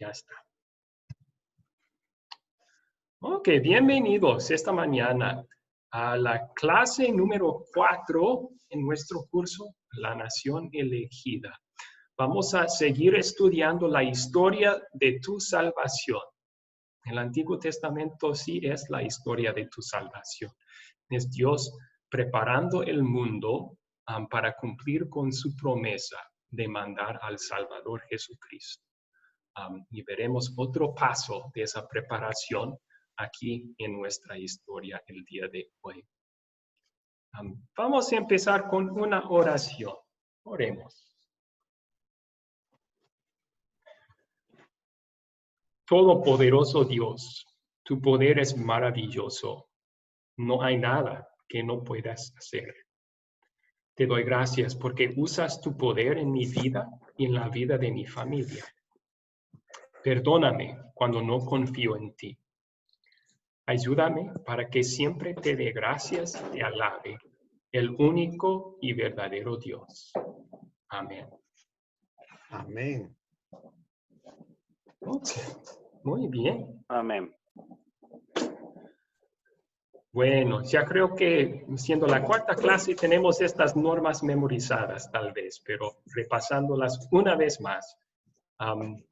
Ya está. Ok, bienvenidos esta mañana a la clase número 4 en nuestro curso La Nación Elegida. Vamos a seguir estudiando la historia de tu salvación. El Antiguo Testamento sí es la historia de tu salvación. Es Dios preparando el mundo para cumplir con su promesa de mandar al Salvador Jesucristo. Y veremos otro paso de esa preparación aquí en nuestra historia el día de hoy. Vamos a empezar con una oración. Oremos. Todopoderoso Dios, tu poder es maravilloso. No hay nada que no puedas hacer. Te doy gracias porque usas tu poder en mi vida y en la vida de mi familia. Perdóname cuando no confío en ti. Ayúdame para que siempre te dé gracias, te alabe, el único y verdadero Dios. Amén. Amén. Okay. Muy bien. Amén. Bueno, ya creo que siendo la cuarta clase tenemos estas normas memorizadas tal vez, pero repasándolas una vez más.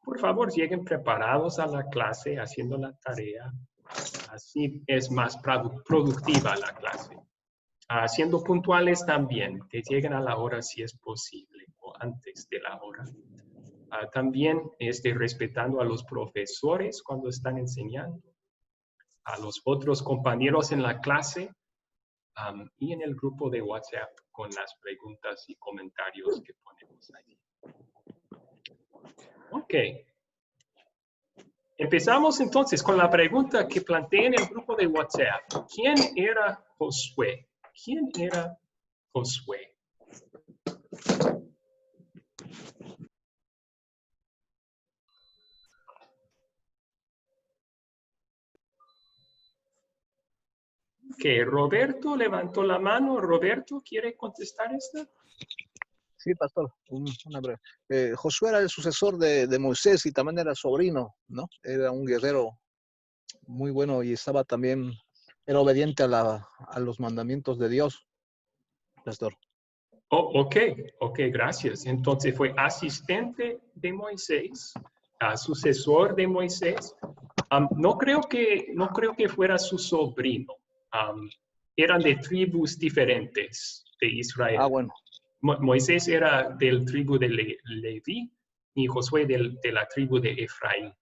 Por favor, lleguen preparados a la clase haciendo la tarea. Así es más productiva la clase. Siendo puntuales también, que lleguen a la hora si es posible o antes de la hora. También respetando a los profesores cuando están enseñando, a los otros compañeros en la clase y en el grupo de WhatsApp con las preguntas y comentarios que ponemos allí. Ok. Empezamos entonces con la pregunta que planteé en el grupo de WhatsApp. ¿Quién era Josué? ¿Quién era Josué? Que Roberto levantó la mano. Roberto, ¿quiere contestar esta? Sí, pastor, una breve. Josué era el sucesor de Moisés y también era sobrino, ¿no? Era un guerrero muy bueno y estaba también, era obediente a los mandamientos de Dios, pastor. Oh, ok, gracias. Entonces fue asistente de Moisés, sucesor de Moisés. No creo que fuera su sobrino. Eran de tribus diferentes de Israel. Bueno. Moisés era del tribu de Leví y Josué de la tribu de Efraín.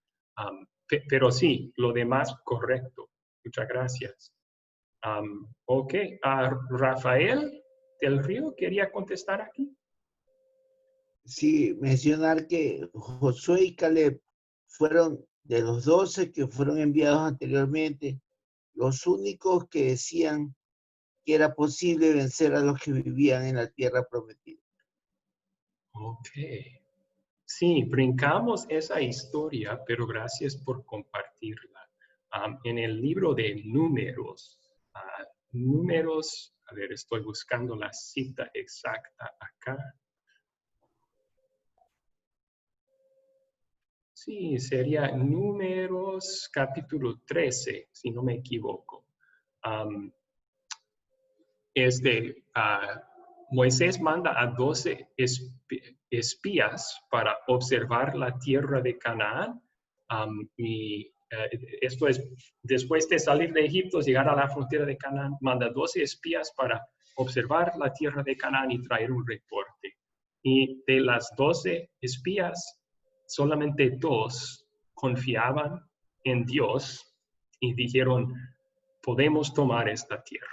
Pero sí, lo demás correcto. Muchas gracias. Ok, Rafael del Río quería contestar aquí. Sí, mencionar que Josué y Caleb fueron de los 12 que fueron enviados anteriormente, los únicos que decían que era posible vencer a los que vivían en la tierra prometida. Ok. Sí, brincamos esa historia, pero gracias por compartirla. En el libro de Números, a ver, estoy buscando la cita exacta acá. Sí, sería Números capítulo 13, si no me equivoco. Moisés manda a 12 espías para observar la tierra de Canaán. Esto es, después de salir de Egipto, llegar a la frontera de Canaán, manda 12 espías para observar la tierra de Canaán y traer un reporte. Y de las 12 espías, solamente 2 confiaban en Dios y dijeron, podemos tomar esta tierra.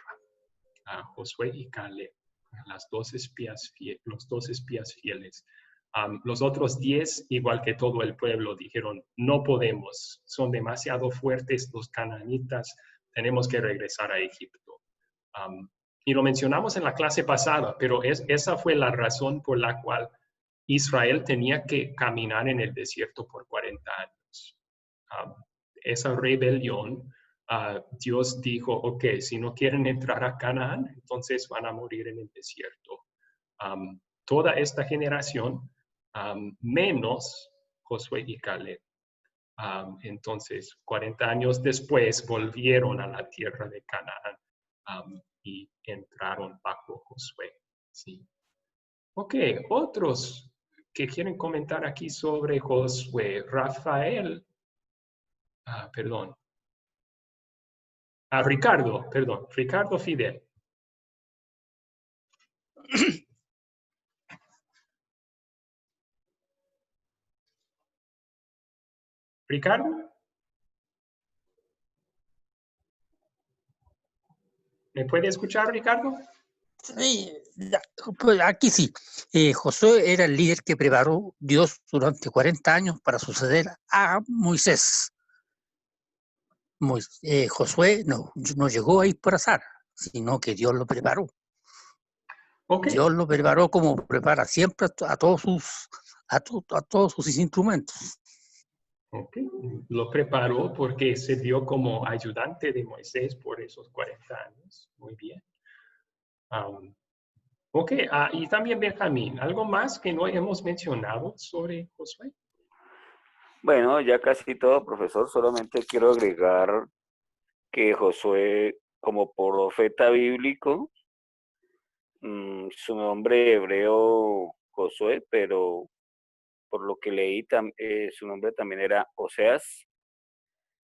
Josué y Caleb, los 2 espías fieles. Los otros 10, igual que todo el pueblo, dijeron, no podemos, son demasiado fuertes los canaanitas, tenemos que regresar a Egipto. Y lo mencionamos en la clase pasada, pero esa fue la razón por la cual Israel tenía que caminar en el desierto por 40 años. Esa rebelión, Dios dijo, ok, si no quieren entrar a Canaán, entonces van a morir en el desierto. Toda esta generación, menos Josué y Caleb, Entonces, 40 años después, volvieron a la tierra de Canaán y entraron bajo Josué. Sí. Ok, otros que quieren comentar aquí sobre Josué. Rafael, perdón. Ricardo Fidel. Ricardo, ¿me puede escuchar, Ricardo? Sí, pues aquí sí. Josué era el líder que preparó Dios durante 40 años para suceder a Moisés. Josué no llegó ahí por azar, sino que Dios lo preparó. Okay. Dios lo preparó como prepara siempre a todos sus instrumentos. Okay. Lo preparó porque sirvió como ayudante de Moisés por esos 40 años. Muy bien. Ok, y también Benjamín, ¿algo más que no hemos mencionado sobre Josué? Bueno, ya casi todo, profesor. Solamente quiero agregar que Josué, como profeta bíblico, su nombre hebreo Josué, pero por lo que leí, su nombre también era Oseas.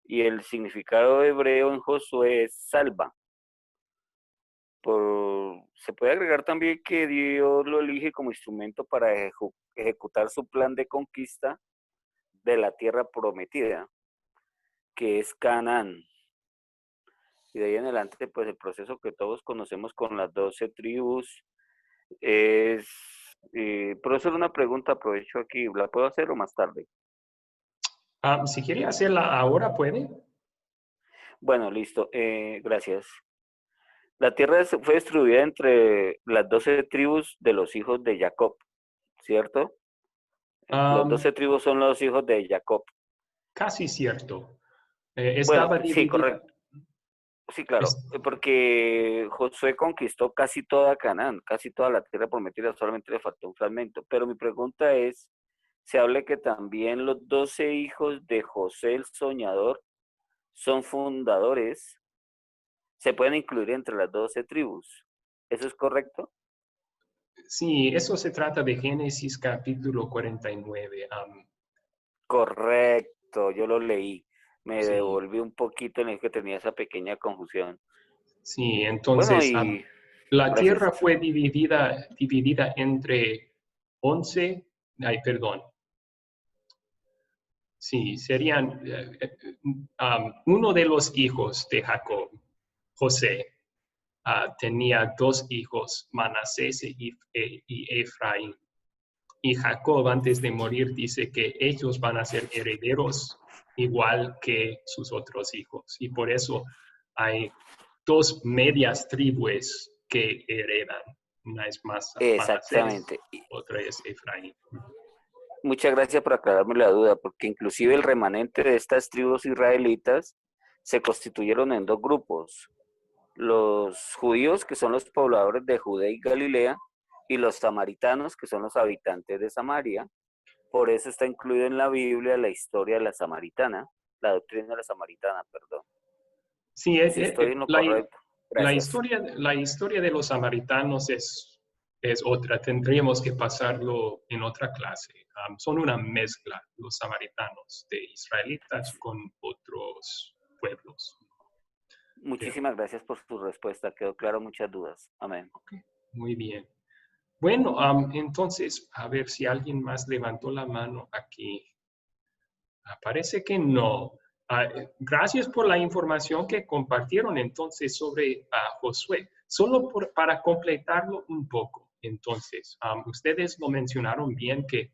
Y el significado hebreo en Josué es salva. Se puede agregar también que Dios lo elige como instrumento para ejecutar su plan de conquista de la tierra prometida, que es Canaán. Y de ahí en adelante, pues el proceso que todos conocemos con las 12 tribus es... profesor, una pregunta, aprovecho aquí, ¿la puedo hacer o más tarde? Si quiere hacerla ahora, ¿puede? Bueno, listo, gracias. La tierra fue distribuida entre las 12 tribus de los hijos de Jacob, ¿cierto? Los 12 tribus son los hijos de Jacob. Casi cierto. Bueno, Estaba sí, dividida. correcto. Sí, claro, porque Josué conquistó casi toda Canaán, casi toda la tierra prometida, solamente le faltó un fragmento. Pero mi pregunta es, se habla que también los 12 hijos de José el Soñador son fundadores, se pueden incluir entre las 12 tribus. ¿Eso es correcto? Sí, eso se trata de Génesis capítulo 49. Correcto, yo lo leí. Me Sí. devolví un poquito en el que tenía esa pequeña confusión. Sí, entonces Bueno, la gracias. tierra fue dividida entre 11, perdón. Sí, serían uno de los hijos de Jacob, José, tenía 2 hijos, Manasés y Efraín. Y Jacob, antes de morir, dice que ellos van a ser herederos igual que sus otros hijos. Y por eso hay 2 medias tribus que heredan. Una es Manasés, Exactamente. otra es Efraín. Muchas gracias por aclararme la duda, porque inclusive el remanente de estas tribus israelitas se constituyeron en 2 grupos. Los judíos, que son los pobladores de Judea y Galilea, y los samaritanos, que son los habitantes de Samaria. Por eso está incluido en la Biblia la historia de la samaritana, la doctrina de la samaritana, perdón. Sí, Si estoy en lo correcto. Gracias. La historia de los samaritanos es otra. Tendríamos que pasarlo en otra clase. Son una mezcla, los samaritanos, de israelitas con otros pueblos. Muchísimas gracias por su respuesta. Quedó claro muchas dudas. Amén. Okay, muy bien. Bueno, entonces, a ver si alguien más levantó la mano aquí. Parece que no. Gracias por la información que compartieron entonces sobre Josué. Solo para completarlo un poco, entonces, ustedes lo mencionaron bien que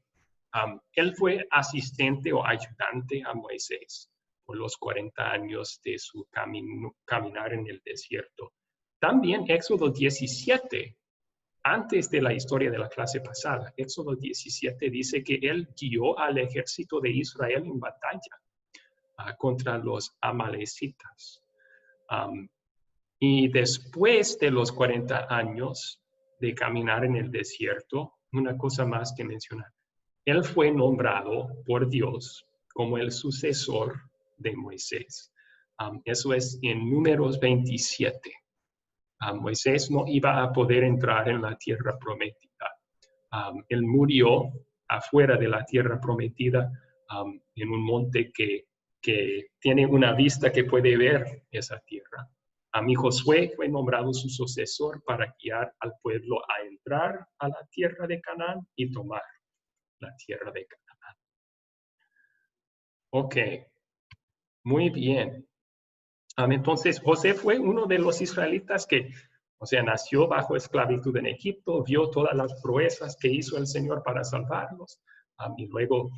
él fue asistente o ayudante a Moisés por los 40 años de su caminar en el desierto. También Éxodo 17, antes de la historia de la clase pasada, Éxodo 17 dice que él guió al ejército de Israel en batalla contra los amalecitas. Y después de los 40 años de caminar en el desierto, una cosa más que mencionar. Él fue nombrado por Dios como el sucesor de Moisés. Eso es en Números 27. Moisés no iba a poder entrar en la tierra prometida. Él murió afuera de la tierra prometida en un monte que tiene una vista que puede ver esa tierra. Y Josué fue nombrado su sucesor para guiar al pueblo a entrar a la tierra de Canaán y tomar la tierra de Canaán. Ok, muy bien. Entonces, José fue uno de los israelitas que, o sea, nació bajo esclavitud en Egipto, vio todas las proezas que hizo el Señor para salvarlos, y luego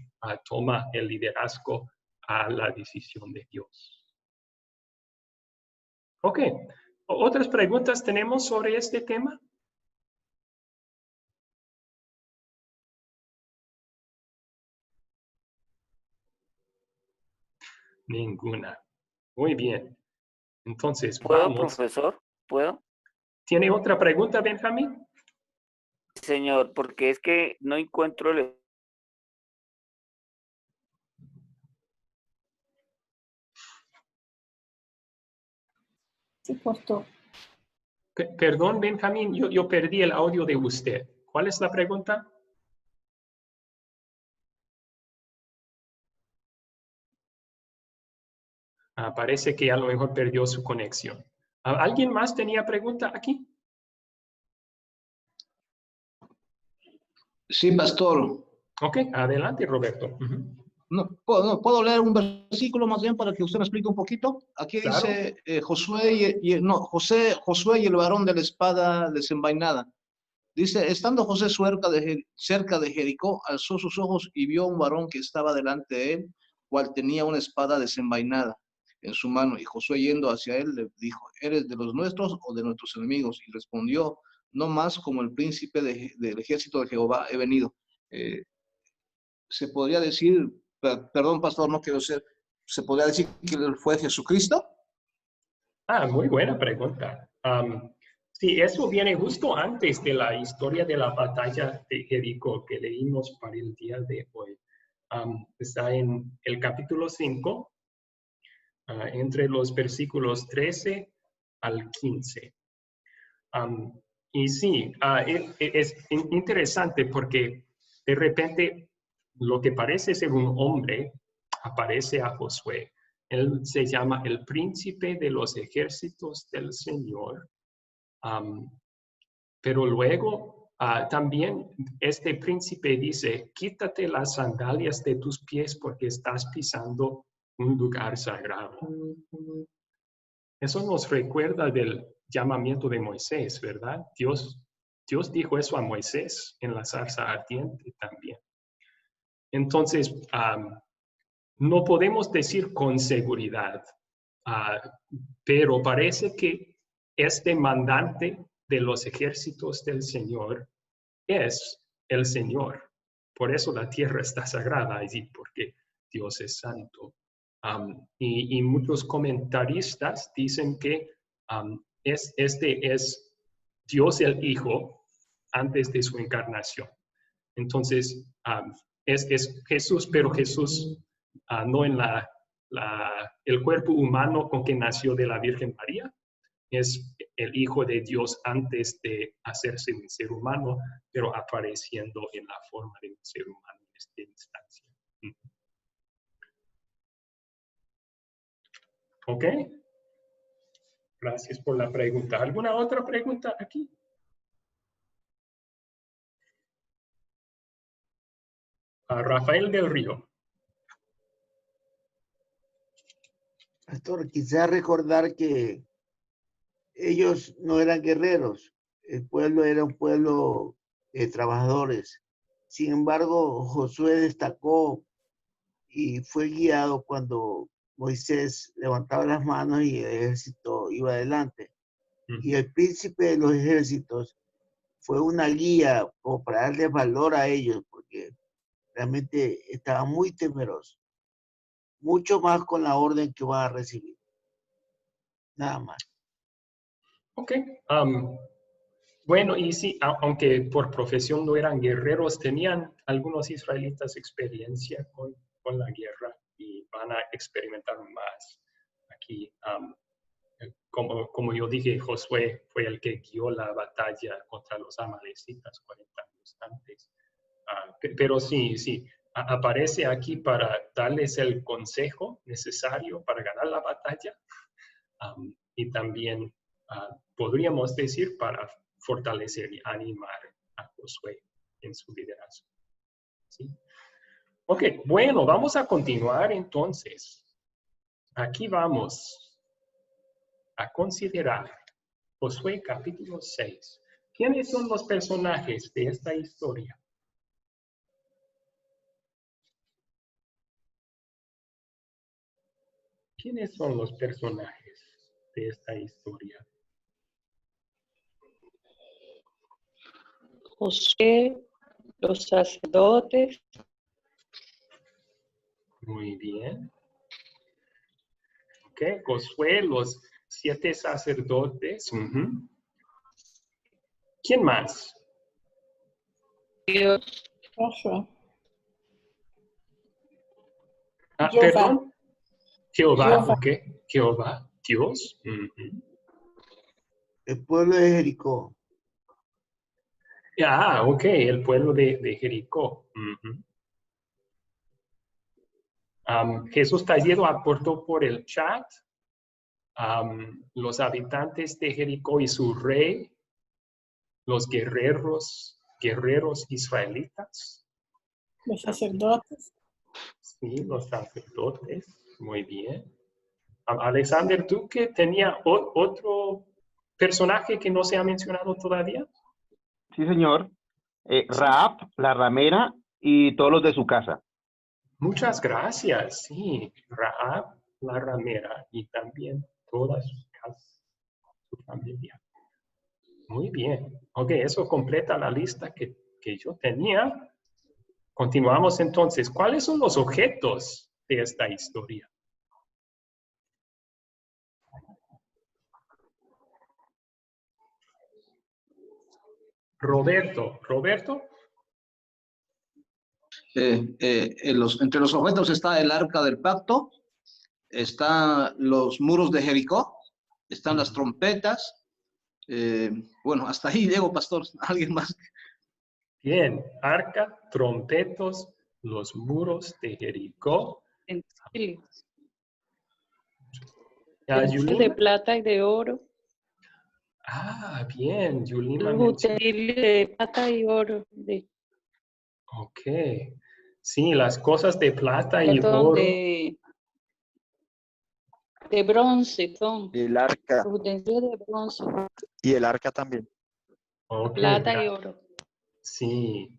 toma el liderazgo a la decisión de Dios. Ok, ¿otras preguntas tenemos sobre este tema? Ninguna. Muy bien. Entonces, ¿Puedo, vamos. profesor? ¿Puedo? ¿Tiene otra pregunta, Benjamín? Señor, porque es que no encuentro el... Sí, pastor. Perdón, Benjamín, yo perdí el audio de usted. ¿Cuál es la pregunta? Parece que a lo mejor perdió su conexión. ¿Alguien más tenía pregunta aquí? Sí, pastor. Ok, adelante, Roberto. No, ¿puedo leer un versículo más bien para que usted me explique un poquito? Aquí Claro. dice Josué y el varón de la espada desenvainada. Dice, estando José cerca de Jericó, alzó sus ojos y vio a un varón que estaba delante de él, cual tenía una espada desenvainada en su mano. Y Josué, yendo hacia él, le dijo, ¿eres de los nuestros o de nuestros enemigos? Y respondió, no más como el príncipe del ejército de Jehová he venido. Se podría decir, perdón, pastor, no quiero ser, ¿se podría decir que él fue Jesucristo? Muy buena pregunta. Sí, eso viene justo antes de la historia de la batalla de Jericó que leímos para el día de hoy. Está en el capítulo 5, entre los versículos 13 al 15. Y sí, es interesante porque de repente lo que parece ser un hombre aparece a Josué. Él se llama el príncipe de los ejércitos del Señor. Pero luego también este príncipe dice, quítate las sandalias de tus pies porque estás pisando un lugar sagrado. Eso nos recuerda del llamamiento de Moisés, ¿verdad? Dios dijo eso a Moisés en la zarza ardiente también. Entonces, no podemos decir con seguridad, pero parece que este mandante de los ejércitos del Señor es el Señor. Por eso la tierra está sagrada allí, porque Dios es santo. Y muchos comentaristas dicen que este es Dios el Hijo antes de su encarnación. Entonces, es Jesús, pero Jesús no en el cuerpo humano con que nació de la Virgen María. Es el Hijo de Dios antes de hacerse un ser humano, pero apareciendo en la forma de un ser humano en esta instancia. ¿Ok? Gracias por la pregunta. ¿Alguna otra pregunta aquí? Rafael del Río. Pastor, quizás recordar que ellos no eran guerreros. El pueblo era un pueblo de trabajadores. Sin embargo, Josué destacó y fue guiado cuando Moisés levantaba las manos y el ejército iba adelante. Y el príncipe de los ejércitos fue una guía como para darle valor a ellos, porque realmente estaba muy temeroso. Mucho más con la orden que van a recibir. Nada más. Ok. Bueno, y sí, aunque por profesión no eran guerreros, tenían algunos israelitas experiencia con la guerra. experimentaron más. Aquí, como yo dije, Josué fue el que guió la batalla contra los amalecitas 40 años antes. Pero sí, aparece aquí para darles el consejo necesario para ganar la batalla. Y también podríamos decir para fortalecer y animar a Josué en su liderazgo. ¿Sí? Ok, bueno, vamos a continuar entonces. Aquí vamos a considerar Josué capítulo 6. ¿Quiénes son los personajes de esta historia? ¿Quiénes son los personajes de esta historia? Josué, los sacerdotes, Muy bien. Ok, Josué, los 7 sacerdotes. ¿Quién más? Dios, Joshua. Jehová. Perdón. Jehová, Jehová. ok. Jehová, Dios. El pueblo de Jericó. Ok, el pueblo de Jericó. Jesús Talledo aportó por el chat los habitantes de Jericó y su rey, los guerreros israelitas. Los sacerdotes. Sí, los sacerdotes. Muy bien. Alexander, ¿tú que tenía otro personaje que no se ha mencionado todavía? Sí, señor. Rahab, la ramera y todos los de su casa. Muchas gracias. Sí, Rahab, la ramera y también toda su casa, su familia. Muy bien. Ok, eso completa la lista que yo tenía. Continuamos entonces. ¿Cuáles son los objetos de esta historia? Roberto. Entre los objetos está el arca del pacto, están los muros de Jericó, están las trompetas. Bueno, hasta ahí llego, pastor. ¿Alguien más? Bien, arca, trompetos, los muros de Jericó. utensilios, Yulima. de plata y de oro, Bien, Yulima los mencionó. utensilios de plata y oro, Ok. Sí, las cosas de plata y perdón, oro. de bronce, son El arca. los utensilios de bronce, Y el arca también. Ok, plata y oro. Sí.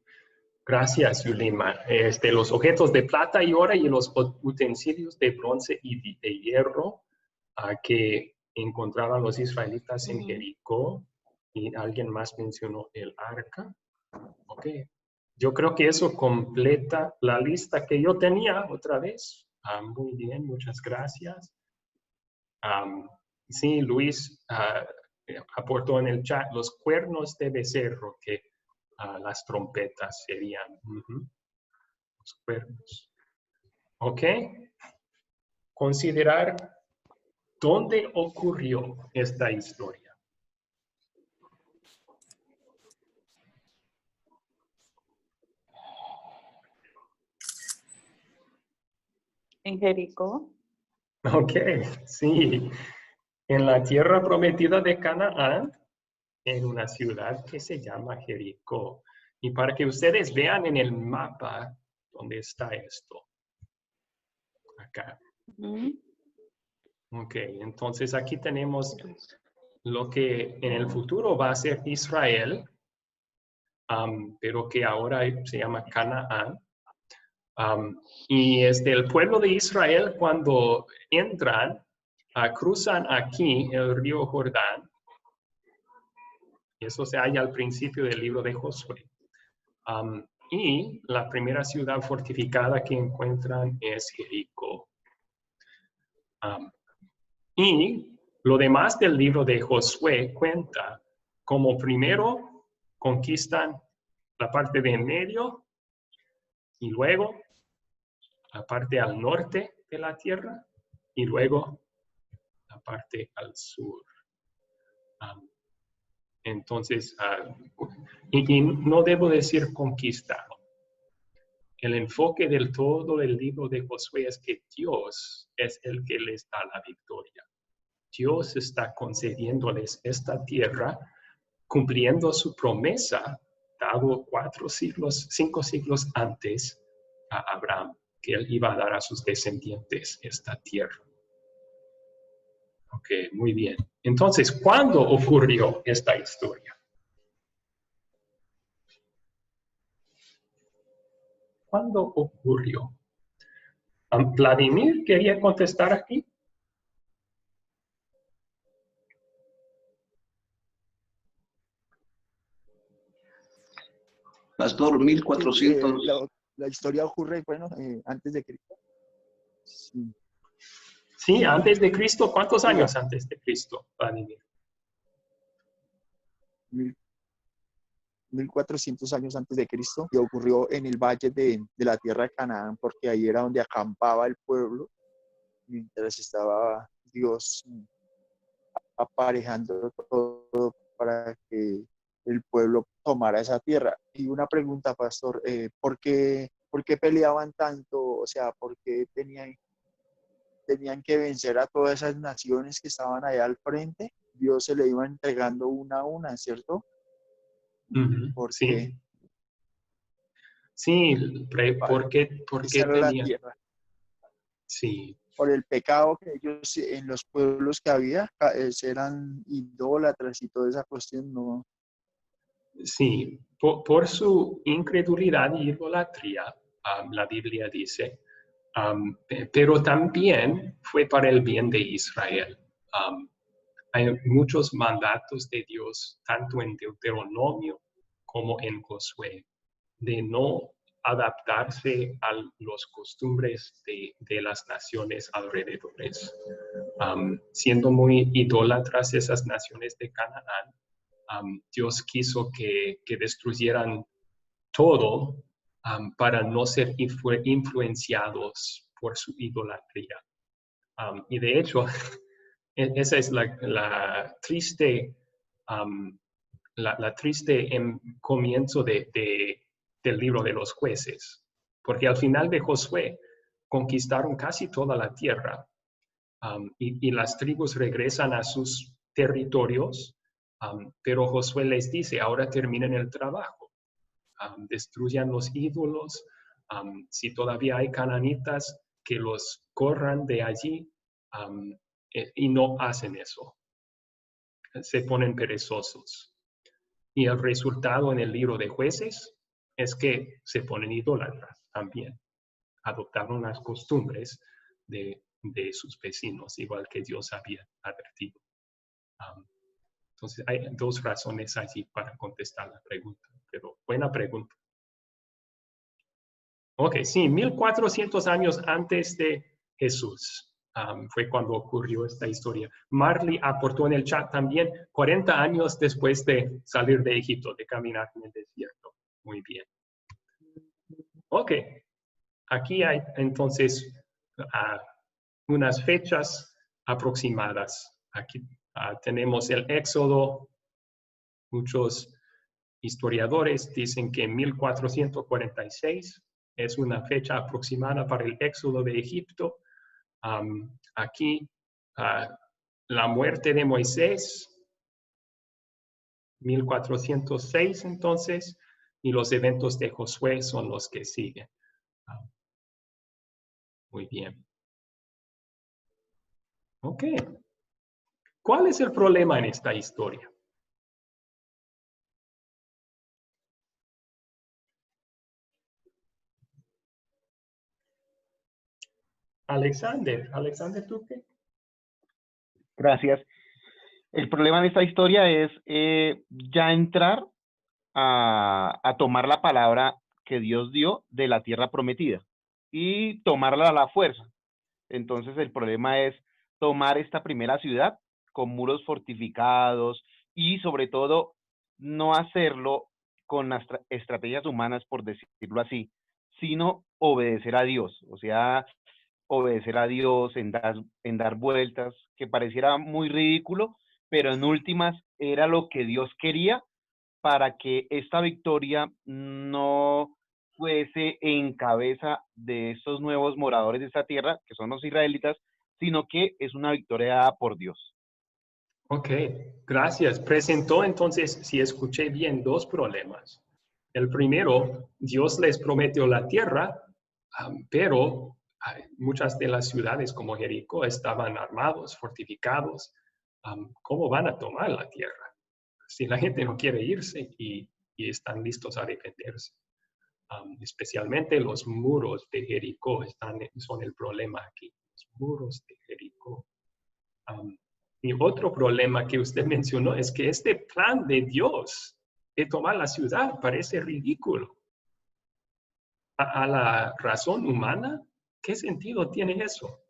Gracias, Yulima. Los objetos de plata y oro y los utensilios de bronce y de hierro que encontraban los israelitas en Jericó. Y alguien más mencionó el arca. Ok. Yo creo que eso completa la lista que yo tenía otra vez. Muy bien, muchas gracias. Sí, Luis aportó en el chat los cuernos de becerro, que las trompetas serían los cuernos. Ok. Considerar dónde ocurrió esta historia. En Jericó. Ok, sí. En la tierra prometida de Canaán, en una ciudad que se llama Jericó. Y para que ustedes vean en el mapa dónde está esto. Acá. Ok, entonces aquí tenemos lo que en el futuro va a ser Israel, pero que ahora se llama Canaán. Y el pueblo de Israel, cuando entran, cruzan aquí el río Jordán. Y eso se halla al principio del libro de Josué. Y la primera ciudad fortificada que encuentran es Jericó. Y lo demás del libro de Josué cuenta como primero conquistan la parte de en medio y luego la parte al norte de la tierra y luego la parte al sur. Entonces, y no debo decir conquistado. El enfoque del todo el libro de Josué es que Dios es el que les da la victoria. Dios está concediéndoles esta tierra, cumpliendo su promesa, dado 5 siglos antes a Abraham, que él iba a dar a sus descendientes esta tierra. Ok, muy bien. Entonces, ¿cuándo ocurrió esta historia? ¿Cuándo ocurrió? Vladimir quería contestar aquí. Pastor, 1400. La historia ocurre, bueno, antes de Cristo. Sí. Sí, antes de Cristo. ¿Cuántos años antes de Cristo, Vladimir? 1400 años antes de Cristo, y ocurrió en el valle de la tierra de Canaán, porque ahí era donde acampaba el pueblo, mientras estaba Dios aparejando todo para que el pueblo tomara esa tierra. Y una pregunta, pastor, ¿por qué peleaban tanto? O sea, ¿por qué tenían que vencer a todas esas naciones que estaban allá al frente? Dios se le iba entregando una a una, ¿cierto? Sí. Sí, ¿por qué la tierra? Sí. Por el pecado que ellos en los pueblos que había eran idólatras y toda esa cuestión, ¿no? Sí, por su incredulidad y idolatría, la Biblia dice, pero también fue para el bien de Israel. Hay muchos mandatos de Dios, tanto en Deuteronomio como en Josué, de no adaptarse a los costumbres de las naciones alrededores. Siendo muy idólatras esas naciones de Canaán, Dios quiso que destruyeran todo para no ser influenciados por su idolatría. Y de hecho, esa es la triste, la triste comienzo del libro de los jueces, porque al final de Josué conquistaron casi toda la tierra y las tribus regresan a sus territorios, pero Josué les dice, ahora terminen el trabajo, destruyan los ídolos, si todavía hay cananitas, que los corran de allí, y no hacen eso. Se ponen perezosos. Y el resultado en el libro de Jueces es que se ponen idólatras también. Adoptaron las costumbres de sus vecinos, igual que Dios había advertido. Entonces, hay dos razones allí para contestar la pregunta, pero buena pregunta. Ok, sí, 1400 años antes de Jesús fue cuando ocurrió esta historia. Marley aportó en el chat también 40 años después de salir de Egipto, de caminar en el desierto. Muy bien. Ok, aquí hay entonces unas fechas aproximadas. Aquí tenemos el Éxodo. Muchos historiadores dicen que 1446 es una fecha aproximada para el éxodo de Egipto. Aquí, la muerte de Moisés, 1406 entonces, y los eventos de Josué son los que siguen. Muy bien. Ok. ¿Cuál es el problema en esta historia? Alexander, ¿tú qué? Gracias. El problema de esta historia es ya entrar a tomar la palabra que Dios dio de la tierra prometida y tomarla a la fuerza. Entonces el problema es tomar esta primera ciudad con muros fortificados y sobre todo no hacerlo con las estrategias humanas, por decirlo así, sino obedecer a Dios. O sea, obedecer a Dios, en dar vueltas, que pareciera muy ridículo, pero en últimas era lo que Dios quería para que esta victoria no fuese en cabeza de estos nuevos moradores de esta tierra, que son los israelitas, sino que es una victoria dada por Dios. Ok, gracias. Presentó entonces, si escuché bien, dos problemas. El primero, Dios les prometió la tierra, pero muchas de las ciudades como Jericó estaban armados, fortificados. ¿Cómo van a tomar la tierra? Si la gente no quiere irse y están listos a defenderse. Especialmente los muros de Jericó son el problema aquí. Los muros de Jericó. Y otro problema que usted mencionó es que este plan de Dios de tomar la ciudad parece ridículo. A la razón humana, ¿qué sentido tiene eso?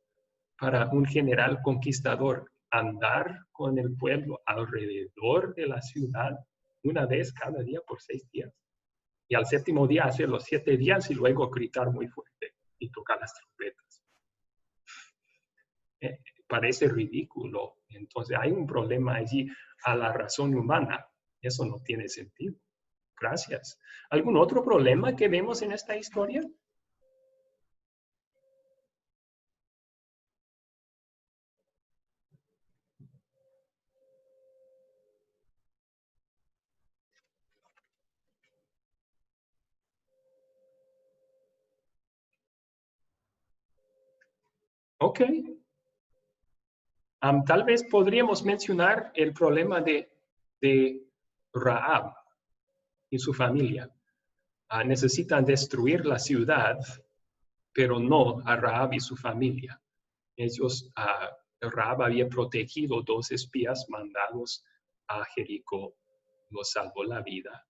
Para un general conquistador, andar con el pueblo alrededor de la ciudad una vez cada día por 6 días. Y al séptimo día hacer los 7 días y luego gritar muy fuerte y tocar las trompetas. Parece ridículo. Entonces hay un problema allí a la razón humana. Eso no tiene sentido. Gracias. ¿Algún otro problema que vemos en esta historia? Ok. Tal vez podríamos mencionar el problema de Rahab y su familia. Necesitan destruir la ciudad, pero no a Rahab y su familia. Rahab había protegido 2 espías mandados a Jericó, los salvó la vida.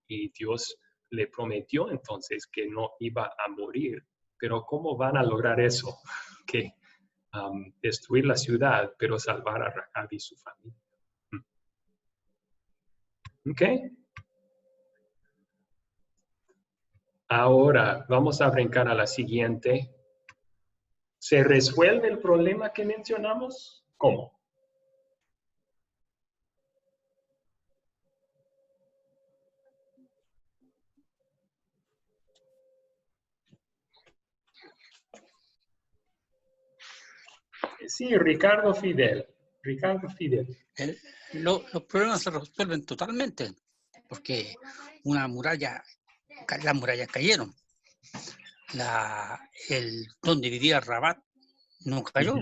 Y Dios le prometió entonces que no iba a morir. Pero ¿cómo van a lograr eso? Que destruir la ciudad, pero salvar a Rahab y su familia. ¿Ok? Ahora vamos a brincar a la siguiente. ¿Se resuelve el problema que mencionamos? ¿Cómo? Sí, Ricardo Fidel. Los problemas se resuelven totalmente, porque las murallas cayeron. Donde vivía Rabat no cayó.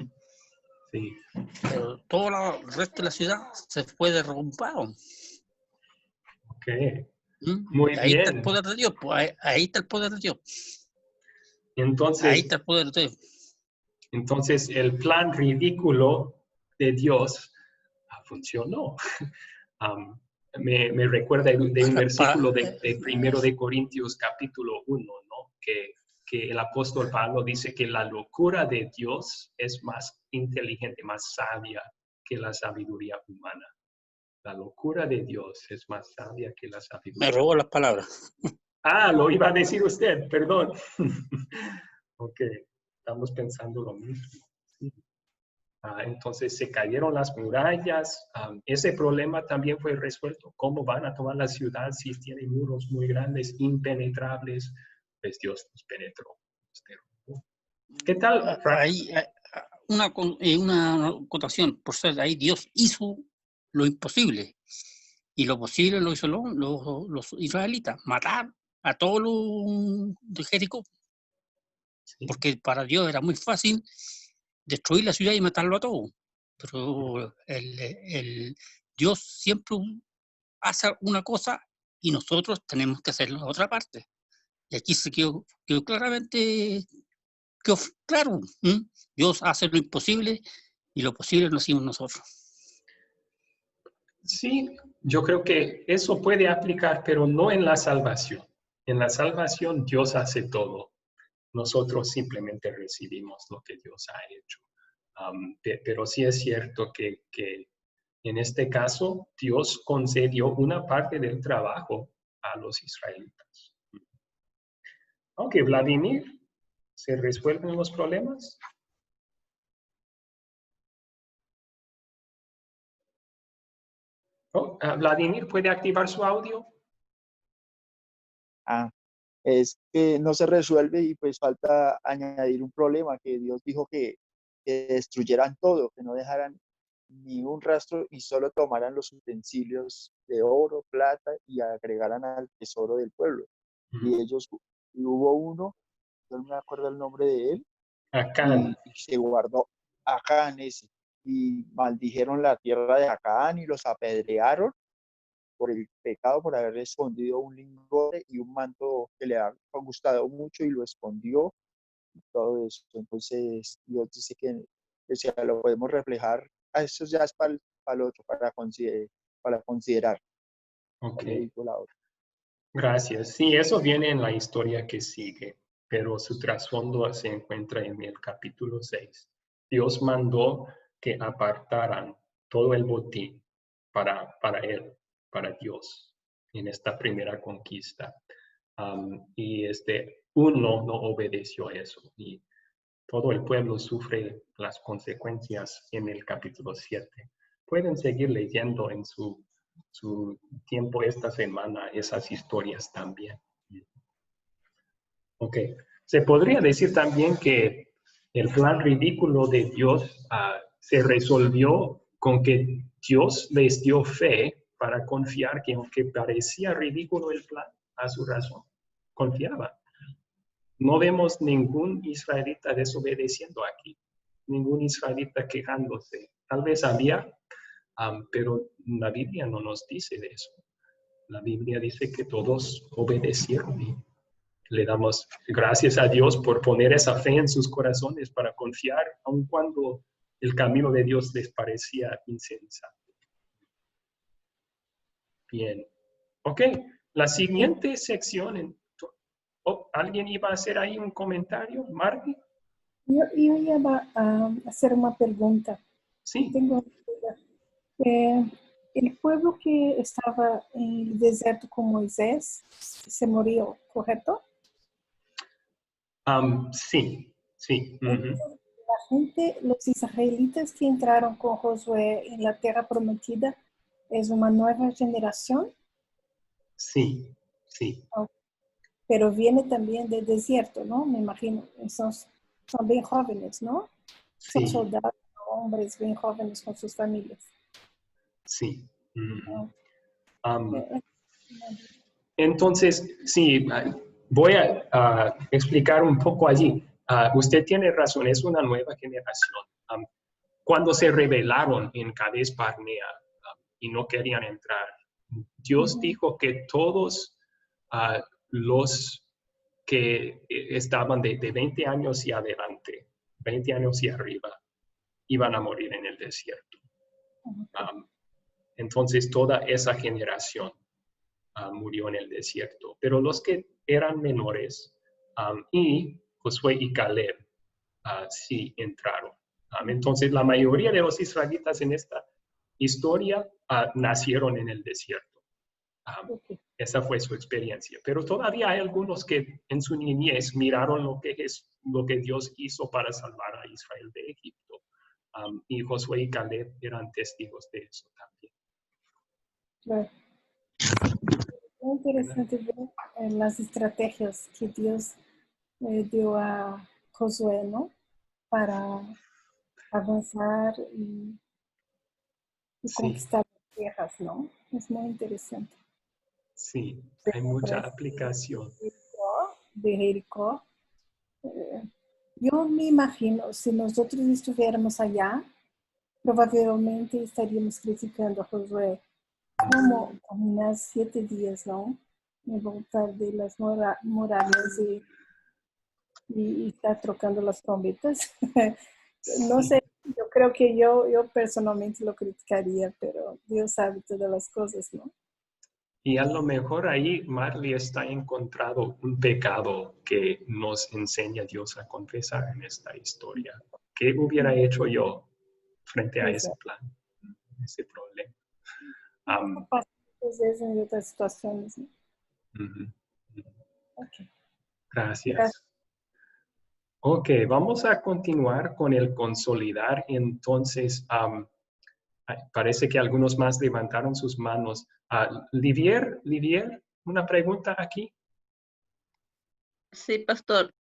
Sí. Pero todo el resto de la ciudad se fue derrumbado. Ok. Muy ahí bien. Está el poder de Dios. Pues ahí está el poder de Dios. Entonces, ahí está el poder de Dios. Entonces, el plan ridículo de Dios funcionó. Me recuerda de un versículo de 1 de Corintios capítulo 1, ¿no? Que el apóstol Pablo dice que la locura de Dios es más inteligente, más sabia que la sabiduría humana. La locura de Dios es más sabia que la sabiduría. Me robó las palabras. Lo iba a decir usted, perdón. Ok, estamos pensando lo mismo. Sí. Entonces se cayeron las murallas. Ese problema también fue resuelto. ¿Cómo van a tomar la ciudad si tienen muros muy grandes, impenetrables? Pues Dios los penetró. ¿Qué tal? Ahí, una acotación, por ser ahí Dios hizo lo imposible. Y lo posible lo hizo los israelitas, matar a todos los de Jericó. Sí. Porque para Dios era muy fácil destruir la ciudad y matarlo a todos. Pero Dios siempre hace una cosa y nosotros tenemos que hacer la otra parte. Y aquí se quedó claramente, claro, Dios hace lo imposible y lo posible lo hacemos nosotros. Sí, yo creo que eso puede aplicar, pero no en la salvación. En la salvación Dios hace todo. Nosotros simplemente recibimos lo que Dios ha hecho. Pero sí es cierto que en este caso Dios concedió una parte del trabajo a los israelitas. Aunque Vladimir, ¿Se resuelven los problemas? Oh, Vladimir, ¿puede activar su audio? Es que no se resuelve y pues falta añadir un problema, que Dios dijo que destruyeran todo, que no dejaran ni un rastro y solo tomaran los utensilios de oro, plata y agregaran al tesoro del pueblo. Y y hubo uno, yo no me acuerdo el nombre de él, Acán. y se guardó Acán ese, y maldijeron la tierra de Acán y los apedrearon por el pecado, por haber escondido un lingote y un manto que le ha gustado mucho y lo escondió y todo eso. Entonces Dios dice que o sea, lo podemos reflejar, eso ya es para el otro, para considerar. Ok. Ya le digo la otra. Gracias. Sí, eso viene en la historia que sigue, pero su trasfondo se encuentra en el capítulo 6. Dios mandó que apartaran todo el botín para él, para Dios, en esta primera conquista. Y uno no obedeció eso. Y todo el pueblo sufre las consecuencias en el capítulo 7. Pueden seguir leyendo en su tiempo esta semana esas historias también. Ok. Se podría decir también que el plan ridículo de Dios se resolvió con que Dios les dio fe para confiar que aunque parecía ridículo el plan, a su razón, confiaban. No vemos ningún israelita desobedeciendo aquí, ningún israelita quejándose. Tal vez había, pero la Biblia no nos dice de eso. La Biblia dice que todos obedecieron y le damos gracias a Dios por poner esa fe en sus corazones para confiar, aun cuando el camino de Dios les parecía insensato. Bien. Ok, la siguiente sección. ¿Alguien iba a hacer ahí un comentario? ¿Marty? Yo iba a hacer una pregunta. Sí. Tengo una duda. El pueblo que estaba en el desierto con Moisés se murió, ¿correcto? Sí, sí. Entonces, la gente, los israelitas que entraron con Josué en la tierra prometida, ¿es una nueva generación? Sí, sí. Pero viene también del desierto, ¿no? Me imagino. Son bien jóvenes, ¿no? Son Sí. soldados, hombres bien jóvenes con sus familias. Sí. Entonces, sí, voy a explicar un poco allí. Usted tiene razón, es una nueva generación. Cuando se rebelaron en Cades Barnea y no querían entrar, Dios dijo que todos los que estaban de 20 años y adelante, 20 años y arriba, iban a morir en el desierto. Entonces, toda esa generación murió en el desierto. Pero los que eran menores y Josué y Caleb sí entraron. Entonces, la mayoría de los israelitas en esta historia nacieron en el desierto. Esa fue su experiencia. Pero todavía hay algunos que en su niñez miraron lo que Dios hizo para salvar a Israel de Egipto. Y Josué y Caleb eran testigos de eso también. Claro. Muy interesante ver las estrategias que Dios dio a Josué, ¿no? Para avanzar y conquistar las tierras, ¿no? Es muy interesante. Sí, hay mucha aplicación. De Jericó. Yo me imagino, si nosotros estuviéramos allá, probablemente estaríamos criticando a Josué. ¿Cómo caminar 7 días, no? En voltar de las murallas y estar trocando las trompetas. No sé, yo creo que yo personalmente lo criticaría, pero Dios sabe todas las cosas, ¿no? Y a lo mejor ahí Marley está encontrado un pecado que nos enseña Dios a confesar en esta historia. ¿Qué hubiera hecho yo frente a ese plan, ese problema? Entonces, en otras situaciones, ¿no? Gracias. Ok, vamos a continuar con el consolidar. Entonces, parece que algunos más levantaron sus manos. Livier, una pregunta aquí. Sí, pastor.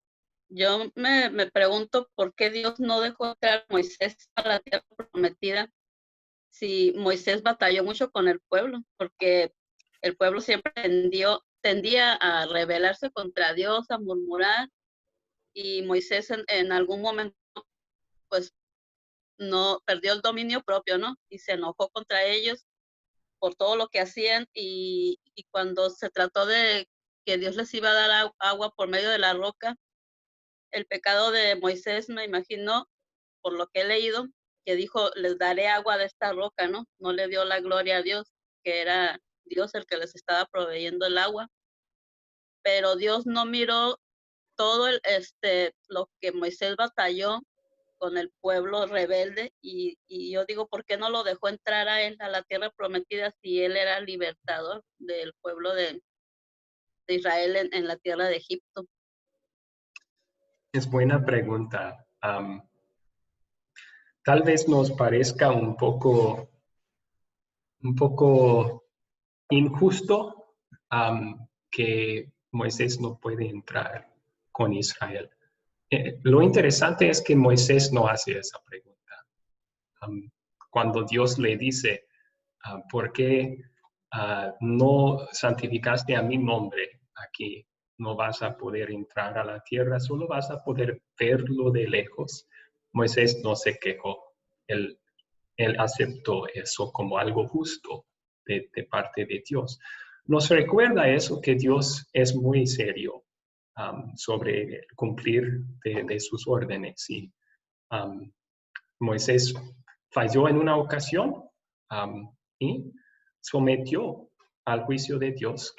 Yo me pregunto por qué Dios no dejó entrar a Moisés a la tierra prometida si Moisés batalló mucho con el pueblo, porque el pueblo siempre tendía a rebelarse contra Dios, a murmurar, y Moisés en algún momento pues no perdió el dominio propio, ¿no? Y se enojó contra ellos por todo lo que hacían y cuando se trató de que Dios les iba a dar agua por medio de la roca, el pecado de Moisés, me imagino, por lo que he leído, que dijo, les daré agua de esta roca, ¿no? No le dio la gloria a Dios, que era Dios el que les estaba proveyendo el agua, pero Dios no miró todo lo que Moisés batalló con el pueblo rebelde y yo digo, ¿por qué no lo dejó entrar a él a la tierra prometida si él era libertador del pueblo de Israel en la tierra de Egipto? Es buena pregunta. Tal vez nos parezca un poco injusto que Moisés no puede entrar con Israel. Lo interesante es que Moisés no hace esa pregunta. Cuando Dios le dice, ¿por qué no santificaste a mi nombre aquí? No vas a poder entrar a la tierra, solo vas a poder verlo de lejos. Moisés no se quejó. Él aceptó eso como algo justo de parte de Dios. Nos recuerda eso, que Dios es muy serio sobre el cumplir de sus órdenes. Y Moisés falló en una ocasión y sometió al juicio de Dios,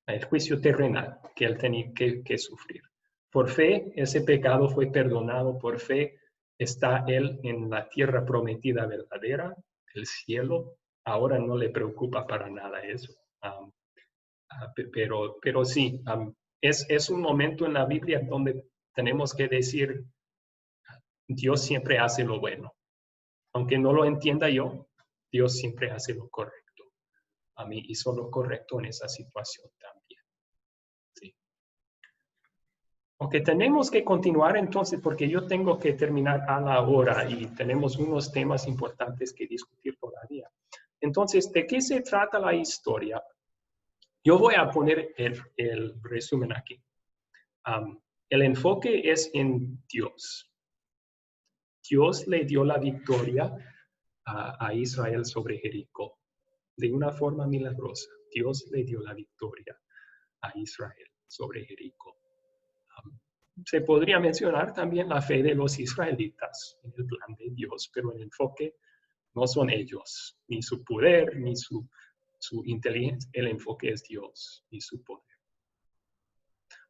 el juicio terrenal que él tenía que sufrir. Por fe, ese pecado fue perdonado. Por fe, está él en la tierra prometida verdadera, el cielo. Ahora no le preocupa para nada eso. Pero sí, es un momento en la Biblia donde tenemos que decir, Dios siempre hace lo bueno. Aunque no lo entienda yo, Dios siempre hace lo correcto. A mí hizo lo correcto en esa situación también. Sí. Ok, tenemos que continuar entonces porque yo tengo que terminar a la hora y tenemos unos temas importantes que discutir todavía. Entonces, ¿de qué se trata la historia? Yo voy a poner el resumen aquí. El enfoque es en Dios. Dios le dio la victoria a Israel sobre Jericó. De una forma milagrosa, Dios le dio la victoria a Israel sobre Jericó. Se podría mencionar también la fe de los israelitas en el plan de Dios, pero el enfoque no son ellos, ni su poder, ni su inteligencia. El enfoque es Dios y su poder.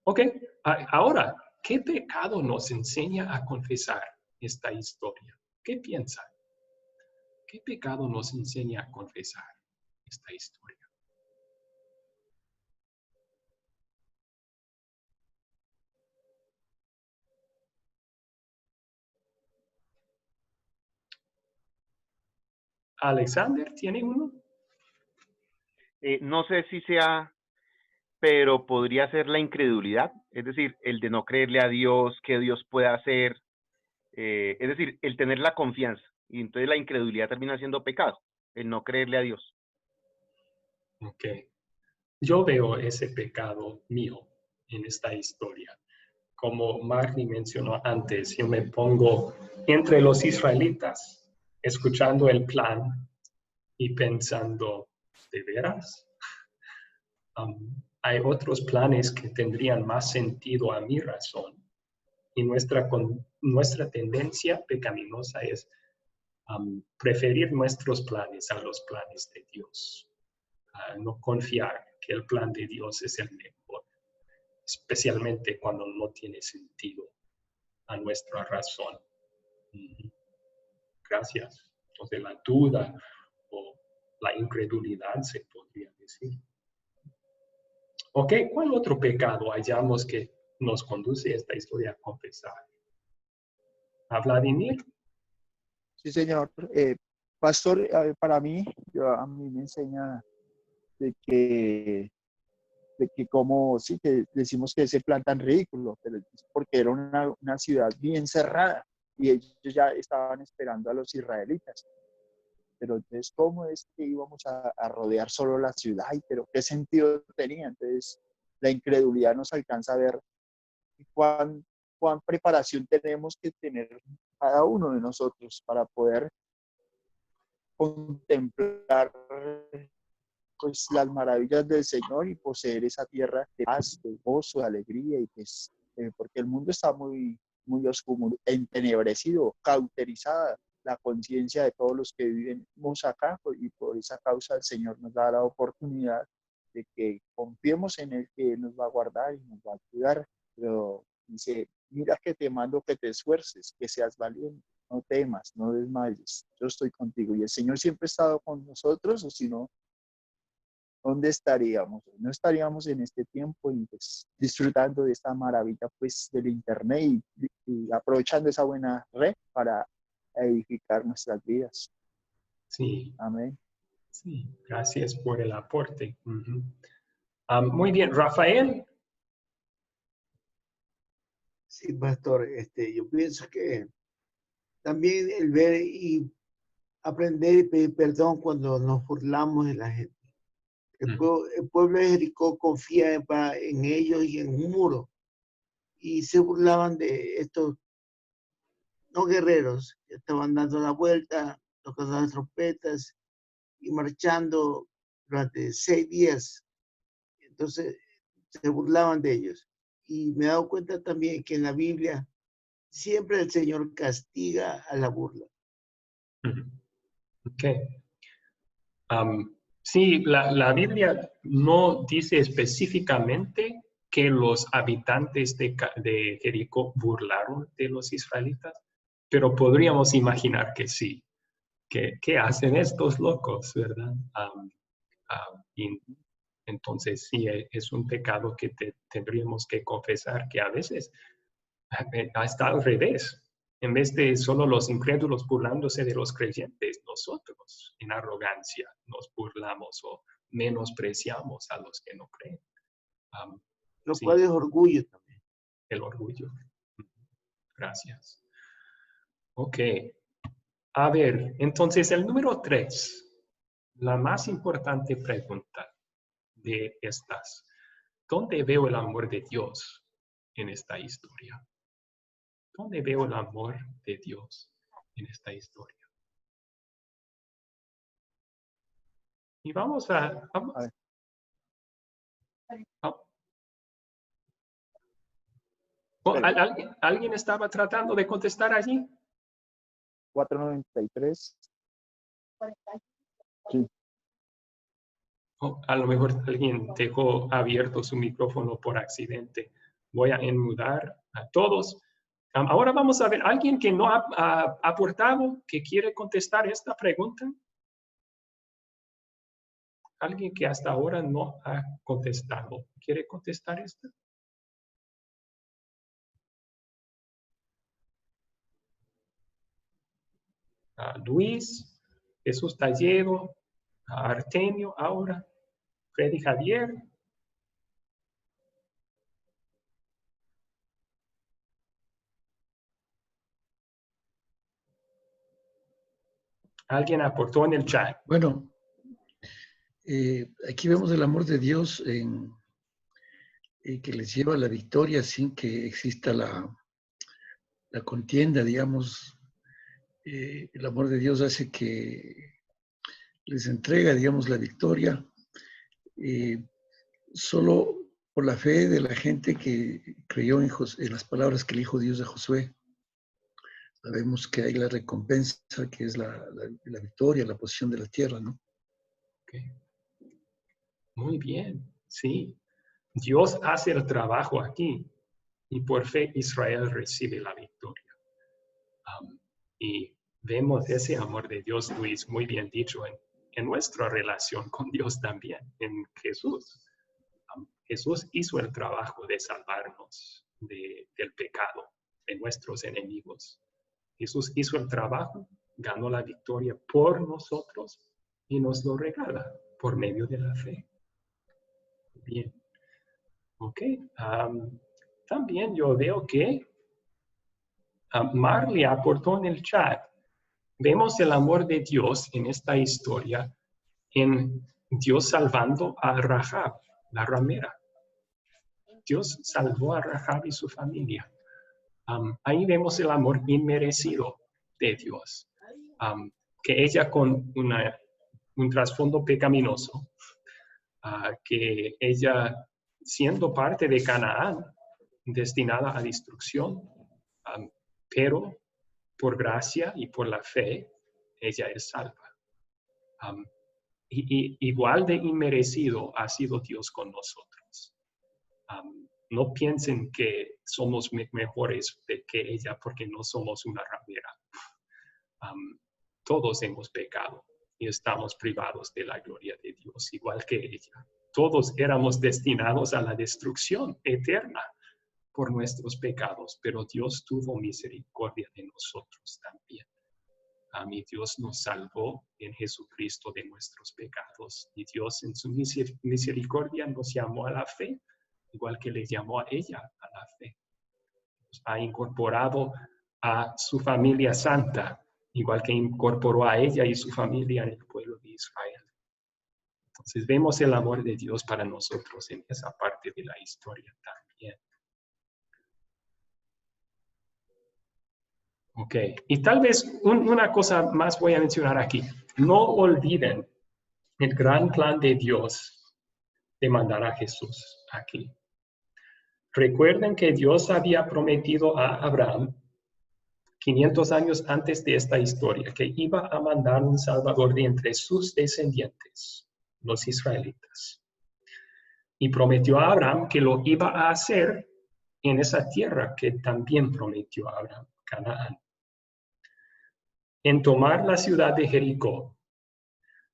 Ok, ahora, ¿qué pecado nos enseña a confesar esta historia? ¿Qué piensan? ¿Qué pecado nos enseña a confesar esta historia? Alexander, ¿tiene uno? No sé si sea, pero podría ser la incredulidad, es decir, el de no creerle a Dios, que Dios pueda hacer, es decir, el tener la confianza, y entonces la incredulidad termina siendo pecado, el no creerle a Dios. Ok. Yo veo ese pecado mío en esta historia. Como Marty mencionó antes, yo me pongo entre los israelitas, escuchando el plan y pensando, ¿de veras? Hay otros planes que tendrían más sentido a mi razón. Y nuestra tendencia pecaminosa es preferir nuestros planes a los planes de Dios. No confiar que el plan de Dios es el mejor, especialmente cuando no tiene sentido a nuestra razón. Gracias. Entonces la duda o la incredulidad se podría decir. Ok, ¿cuál otro pecado hallamos que nos conduce esta historia a confesar. ¿A Vladimir? Sí, señor. Pastor, para mí, a mí me enseña de que como, sí, que decimos que ese plan tan ridículo, pero es porque era una ciudad bien cerrada y ellos ya estaban esperando a los israelitas. Pero entonces, ¿cómo es que íbamos a rodear solo la ciudad? Ay, pero ¿qué sentido tenía? Entonces, la incredulidad nos alcanza a ver cuán preparación tenemos que tener cada uno de nosotros para poder contemplar pues las maravillas del Señor y poseer esa tierra de paz, de gozo, de alegría, y pues, porque el mundo está muy, muy oscuro, entenebrecido, cauterizada la conciencia de todos los que vivimos acá, y por esa causa el Señor nos da la oportunidad de que confiemos en Él, que nos va a guardar y nos va a ayudar. Pero dice, mira que te mando que te esfuerces, que seas valiente, no temas, no desmayes, yo estoy contigo. Y el Señor siempre ha estado con nosotros, o si no, ¿dónde estaríamos? No estaríamos en este tiempo y pues disfrutando de esta maravilla pues del internet y aprovechando esa buena red para edificar nuestras vidas. Sí. Amén. Sí, gracias por el aporte. Muy bien, Rafael. Sí, pastor, yo pienso que también el ver y aprender y pedir perdón cuando nos burlamos de la gente. El pueblo de Jericó confía en ellos y en un muro, y se burlaban de estos no guerreros que estaban dando la vuelta, tocando las trompetas y marchando durante 6 días. Entonces se burlaban de ellos. Y me he dado cuenta también que en la Biblia siempre el Señor castiga a la burla. Ok. Sí, la Biblia no dice específicamente que los habitantes de Jericó burlaron de los israelitas, pero podríamos imaginar que sí. ¿Qué hacen estos locos, verdad? Y entonces sí, es un pecado que tendríamos que confesar, que a veces está al revés. En vez de solo los incrédulos burlándose de los creyentes, nosotros en arrogancia nos burlamos o menospreciamos a los que no creen. Lo Sí, cual es orgullo también. el orgullo. Gracias. Ok. A ver, entonces el número 3, la más importante pregunta de estas. ¿Dónde veo el amor de Dios en esta historia? ¿Dónde veo el amor de Dios en esta historia? Y vamos a ¿Alguien estaba tratando de contestar allí? 493. Sí. A lo mejor alguien dejó abierto su micrófono por accidente. Voy a enmudar a todos. Ahora vamos a ver, ¿alguien que no ha aportado, que quiere contestar esta pregunta? ¿Alguien que hasta ahora no ha contestado? ¿Quiere contestar esta? Luis, Jesús Tallego, Artemio ahora, Freddy Javier. ¿Alguien aportó en el chat? Bueno, aquí vemos el amor de Dios que les lleva a la victoria sin que exista la contienda, digamos. El amor de Dios hace que les entrega, digamos, la victoria solo por la fe de la gente que creyó en las palabras que el Hijo Dios de Josué. Sabemos que hay la recompensa, que es la victoria, la posesión de la tierra, ¿no? Okay. Muy bien, sí. Dios hace el trabajo aquí y por fe Israel recibe la victoria. Y vemos ese amor de Dios, Luis, muy bien dicho, en nuestra relación con Dios también, en Jesús. Jesús hizo el trabajo de salvarnos del pecado, de nuestros enemigos. Jesús hizo el trabajo, ganó la victoria por nosotros y nos lo regala por medio de la fe. Bien. Ok. También yo veo que Marley aportó en el chat. Vemos el amor de Dios en esta historia, en Dios salvando a Rahab, la ramera. Dios salvó a Rahab y su familia. Ahí vemos el amor inmerecido de Dios. Que ella con un trasfondo pecaminoso, que ella siendo parte de Canaán, destinada a destrucción, pero por gracia y por la fe, ella es salva. Y igual de inmerecido ha sido Dios con nosotros. No piensen que somos mejores que ella porque no somos una ramera. Todos hemos pecado y estamos privados de la gloria de Dios, igual que ella. Todos éramos destinados a la destrucción eterna por nuestros pecados, pero Dios tuvo misericordia de nosotros también. Mi Dios nos salvó en Jesucristo de nuestros pecados, y Dios en su misericordia nos llamó a la fe, igual que le llamó a ella a la fe. Nos ha incorporado a su familia santa, igual que incorporó a ella y su familia en el pueblo de Israel. Entonces vemos el amor de Dios para nosotros en esa parte de la historia también. Ok, y tal vez una cosa más voy a mencionar aquí. No olviden el gran plan de Dios de mandar a Jesús aquí. Recuerden que Dios había prometido a Abraham 500 años antes de esta historia que iba a mandar un Salvador de entre sus descendientes, los israelitas. Y prometió a Abraham que lo iba a hacer en esa tierra que también prometió a Abraham, Canaán. En tomar la ciudad de Jericó,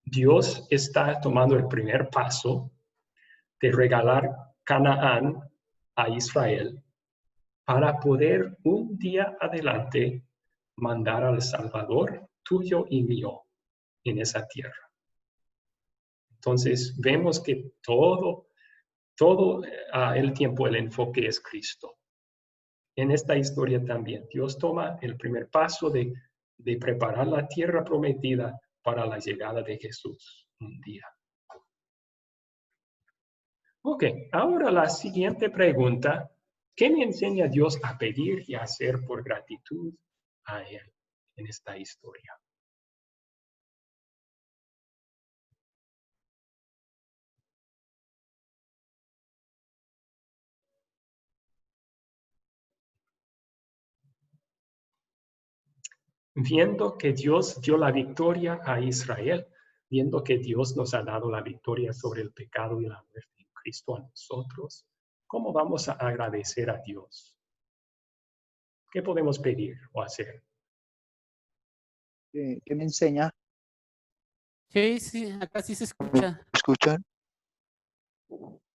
Dios está tomando el primer paso de regalar Canaán a Israel para poder un día adelante mandar al Salvador tuyo y mío en esa tierra. Entonces vemos que todo el tiempo el enfoque es Cristo. En esta historia también Dios toma el primer paso de preparar la tierra prometida para la llegada de Jesús un día. Ok, ahora la siguiente pregunta. ¿Qué me enseña Dios a pedir y a hacer por gratitud a Él en esta historia? Viendo que Dios dio la victoria a Israel, viendo que Dios nos ha dado la victoria sobre el pecado y la muerte en Cristo a nosotros, ¿cómo vamos a agradecer a Dios? ¿Qué podemos pedir o hacer? ¿Qué me enseña? Sí, acá sí se escucha. ¿Escuchan?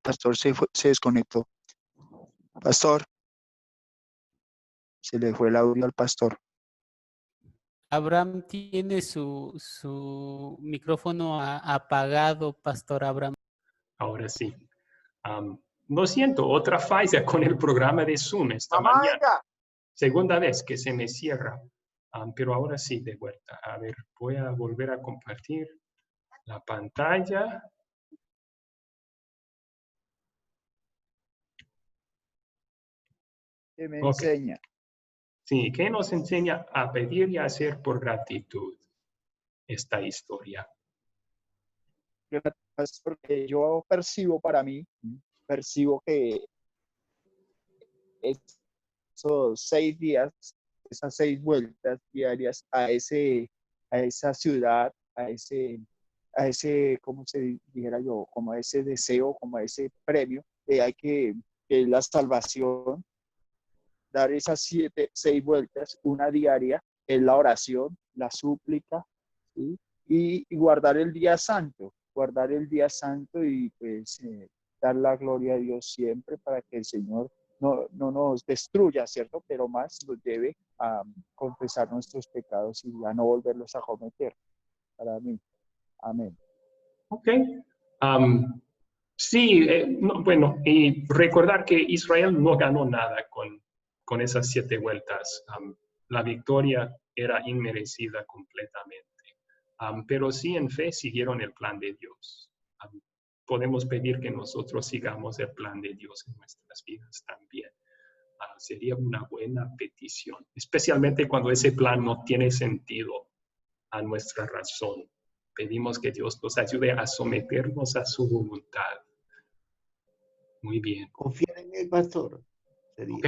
Pastor se desconectó. Pastor, se le fue el audio al pastor. Abraham tiene su micrófono apagado, Pastor Abraham. Ahora sí. Lo siento, otra falla con el programa de Zoom esta mañana. Segunda vez que se me cierra. Pero ahora sí, de vuelta. A ver, voy a volver a compartir la pantalla. ¿Qué me enseña? Sí, ¿qué nos enseña a pedir y a hacer por gratitud esta historia? Porque yo percibo para mí, percibo que esos 6 días, esas 6 vueltas diarias a esa ciudad, a ese, como se dijera yo, como a ese deseo, como a ese premio, hay que la salvación, dar esas 6 vueltas, una diaria, es la oración, la súplica, ¿sí? Y guardar el día santo y pues dar la gloria a Dios siempre para que el Señor no nos destruya, ¿cierto? Pero más nos lleve a confesar nuestros pecados y a no volverlos a cometer. Para mí. Amén. Ok. Sí, bueno, y recordar que Israel no ganó nada con esas 7 vueltas. La victoria era inmerecida completamente. Pero sí en fe siguieron el plan de Dios. Podemos pedir que nosotros sigamos el plan de Dios en nuestras vidas también. Sería una buena petición, especialmente cuando ese plan no tiene sentido a nuestra razón. Pedimos que Dios nos ayude a someternos a su voluntad. Muy bien. Confiar en el pastor. Sería. Ok.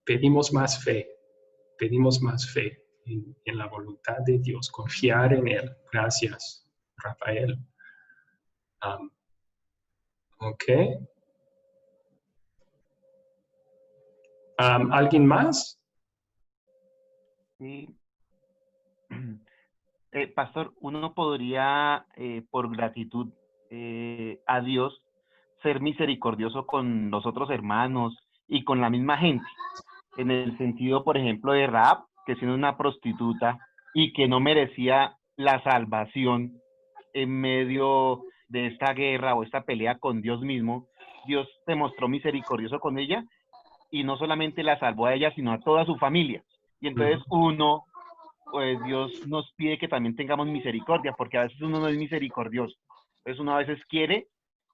Pedimos más fe. Pedimos más fe en la voluntad de Dios. Confiar en Él. Gracias, Rafael. Ok. ¿Alguien más? Sí. Pastor, uno podría, por gratitud a Dios, ser misericordioso con los otros hermanos y con la misma gente. En el sentido, por ejemplo, de Rahab, que siendo una prostituta y que no merecía la salvación en medio de esta guerra o esta pelea con Dios mismo, Dios se mostró misericordioso con ella y no solamente la salvó a ella, sino a toda su familia. Y entonces pues Dios nos pide que también tengamos misericordia, porque a veces uno no es misericordioso. Entonces uno a veces quiere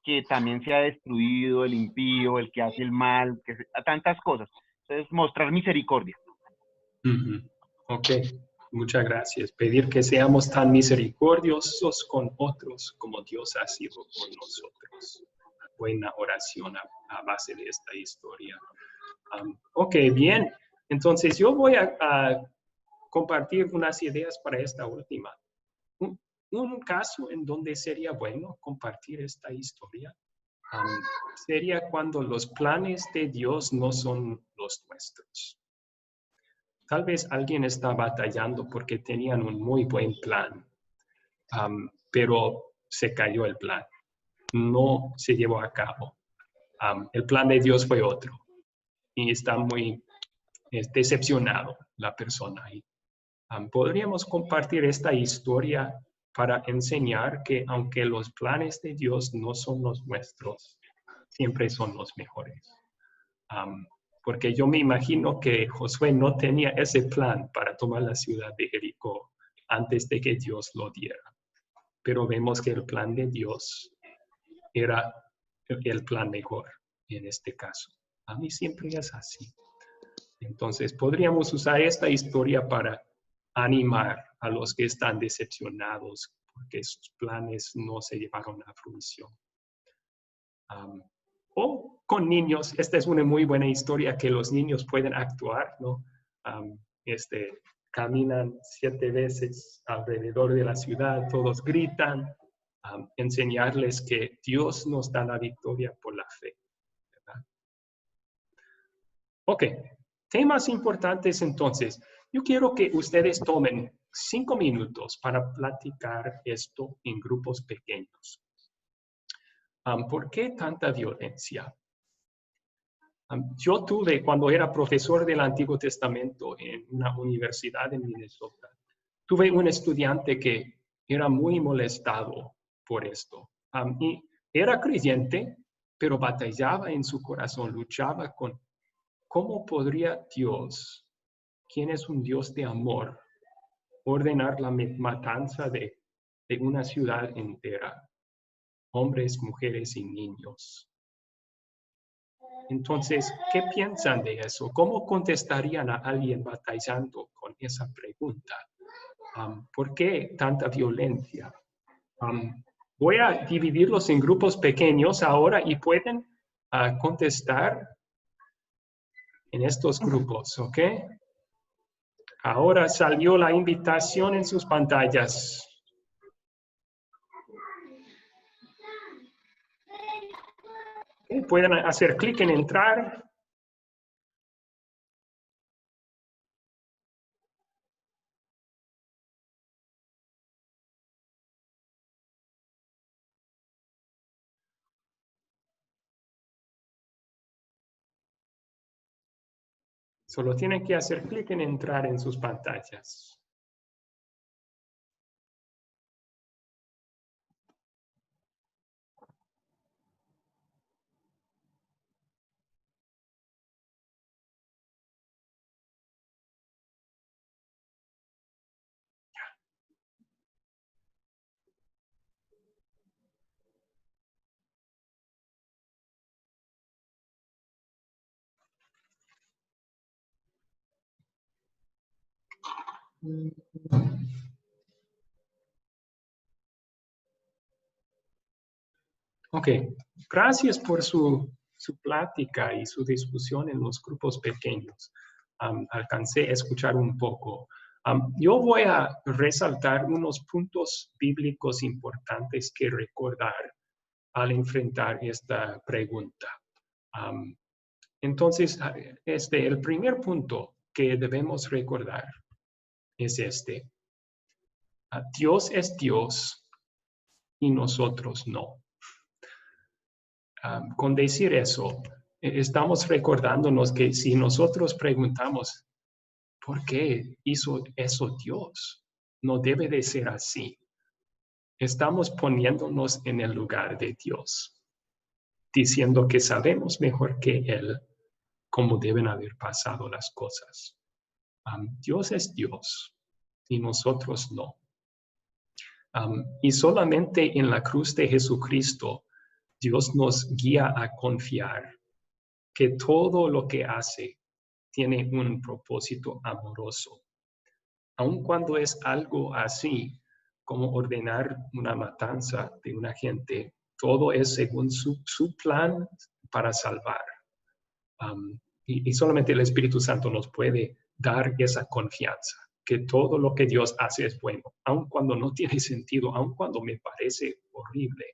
que también sea destruido el impío, el que hace el mal, tantas cosas. Entonces mostrar misericordia. Ok, muchas gracias. Pedir que seamos tan misericordiosos con otros como Dios ha sido con nosotros. Buena oración a base de esta historia. Ok, bien. Entonces yo voy a compartir unas ideas para esta última. Un caso en donde sería bueno compartir esta historia sería cuando los planes de Dios no son los nuestros. Tal vez alguien está batallando porque tenían un muy buen plan, pero se cayó el plan. No se llevó a cabo. El plan de Dios fue otro y está muy decepcionado la persona. Podríamos compartir esta historia para enseñar que aunque los planes de Dios no son los nuestros, siempre son los mejores. Porque yo me imagino que Josué no tenía ese plan para tomar la ciudad de Jericó antes de que Dios lo diera. Pero vemos que el plan de Dios era el plan mejor en este caso. A mí siempre es así. Entonces, podríamos usar esta historia para animar a los que están decepcionados porque sus planes no se llevaron a fruición. O con niños, esta es una muy buena historia que los niños pueden actuar, ¿no? Caminan 7 veces alrededor de la ciudad, todos gritan, enseñarles que Dios nos da la victoria por la fe, ¿verdad? Ok, temas importantes entonces. Yo quiero que ustedes tomen 5 minutos para platicar esto en grupos pequeños. ¿Por qué tanta violencia? Yo tuve, cuando era profesor del Antiguo Testamento en una universidad en Minnesota, tuve un estudiante que era muy molestado por esto. Y era creyente, pero batallaba en su corazón, luchaba con cómo podría Dios, quien es un Dios de amor, ordenar la matanza de una ciudad entera, hombres, mujeres y niños. Entonces, ¿qué piensan de eso? ¿Cómo contestarían a alguien batallando con esa pregunta? ¿Por qué tanta violencia? Voy a dividirlos en grupos pequeños ahora y pueden contestar en estos grupos, ¿ok? Ahora salió la invitación en sus pantallas. Pueden hacer clic en entrar. Solo tienen que hacer clic en entrar en sus pantallas. Ok, gracias por su plática y su discusión en los grupos pequeños. Alcancé a escuchar un poco. Yo voy a resaltar unos puntos bíblicos importantes que recordar al enfrentar esta pregunta. Entonces, el primer punto que debemos recordar es este. Dios es Dios y nosotros no. Con decir eso, estamos recordándonos que si nosotros preguntamos, ¿por qué hizo eso Dios? No debe de ser así. Estamos poniéndonos en el lugar de Dios, diciendo que sabemos mejor que Él cómo deben haber pasado las cosas. Dios es Dios y nosotros no. Y solamente en la cruz de Jesucristo, Dios nos guía a confiar que todo lo que hace tiene un propósito amoroso. Aun cuando es algo así, como ordenar una matanza de una gente, todo es según su plan para salvar. Y solamente el Espíritu Santo nos puede dar esa confianza, que todo lo que Dios hace es bueno, aun cuando no tiene sentido, aun cuando me parece horrible.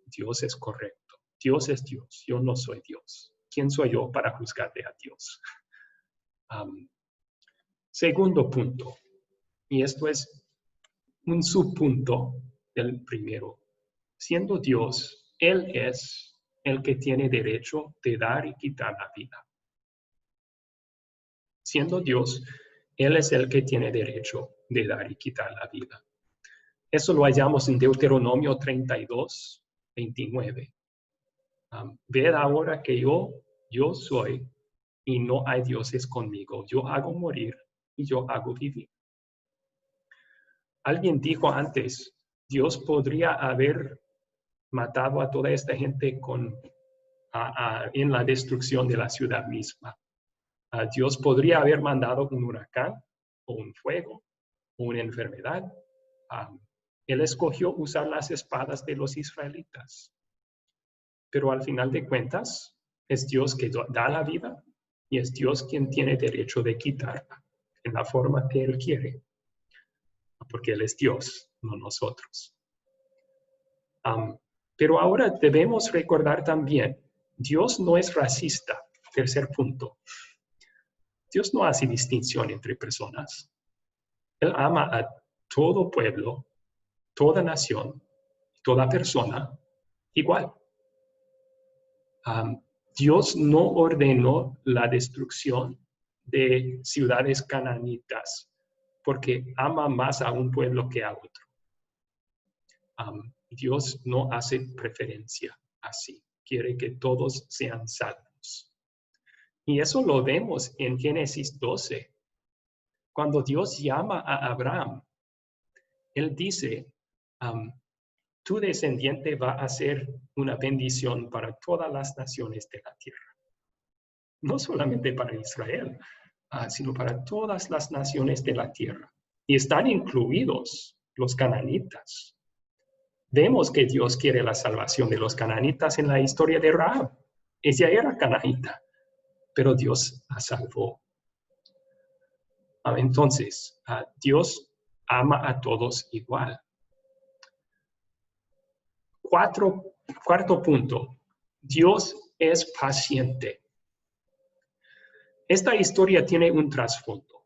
Dios es correcto. Dios es Dios. Yo no soy Dios. ¿Quién soy yo para juzgarle a Dios? Segundo punto, y esto es un subpunto del primero. Siendo Dios, Él es el que tiene derecho de dar y quitar la vida. Siendo Dios, Él es el que tiene derecho de dar y quitar la vida. Eso lo hallamos en Deuteronomio 32, 29. Ved ahora que yo soy y no hay dioses conmigo. Yo hago morir y yo hago vivir. Alguien dijo antes, Dios podría haber matado a toda esta gente en la destrucción de la ciudad misma. Dios podría haber mandado un huracán o un fuego o una enfermedad. Él escogió usar las espadas de los israelitas. Pero al final de cuentas, es Dios que da la vida y es Dios quien tiene derecho de quitarla en la forma que Él quiere. Porque Él es Dios, no nosotros. Pero ahora debemos recordar también, Dios no es racista. Tercer punto. Dios no hace distinción entre personas. Él ama a todo pueblo, toda nación, toda persona igual. Dios no ordenó la destrucción de ciudades cananitas porque ama más a un pueblo que a otro. Dios no hace preferencia así. Quiere que todos sean salvos. Y eso lo vemos en Génesis 12. Cuando Dios llama a Abraham, Él dice, tu descendiente va a ser una bendición para todas las naciones de la tierra. No solamente para Israel, sino para todas las naciones de la tierra. Y están incluidos los cananitas. Vemos que Dios quiere la salvación de los cananitas en la historia de Rahab. Ella era cananita, pero Dios la salvó. Entonces, Dios ama a todos igual. Cuarto punto, Dios es paciente. Esta historia tiene un trasfondo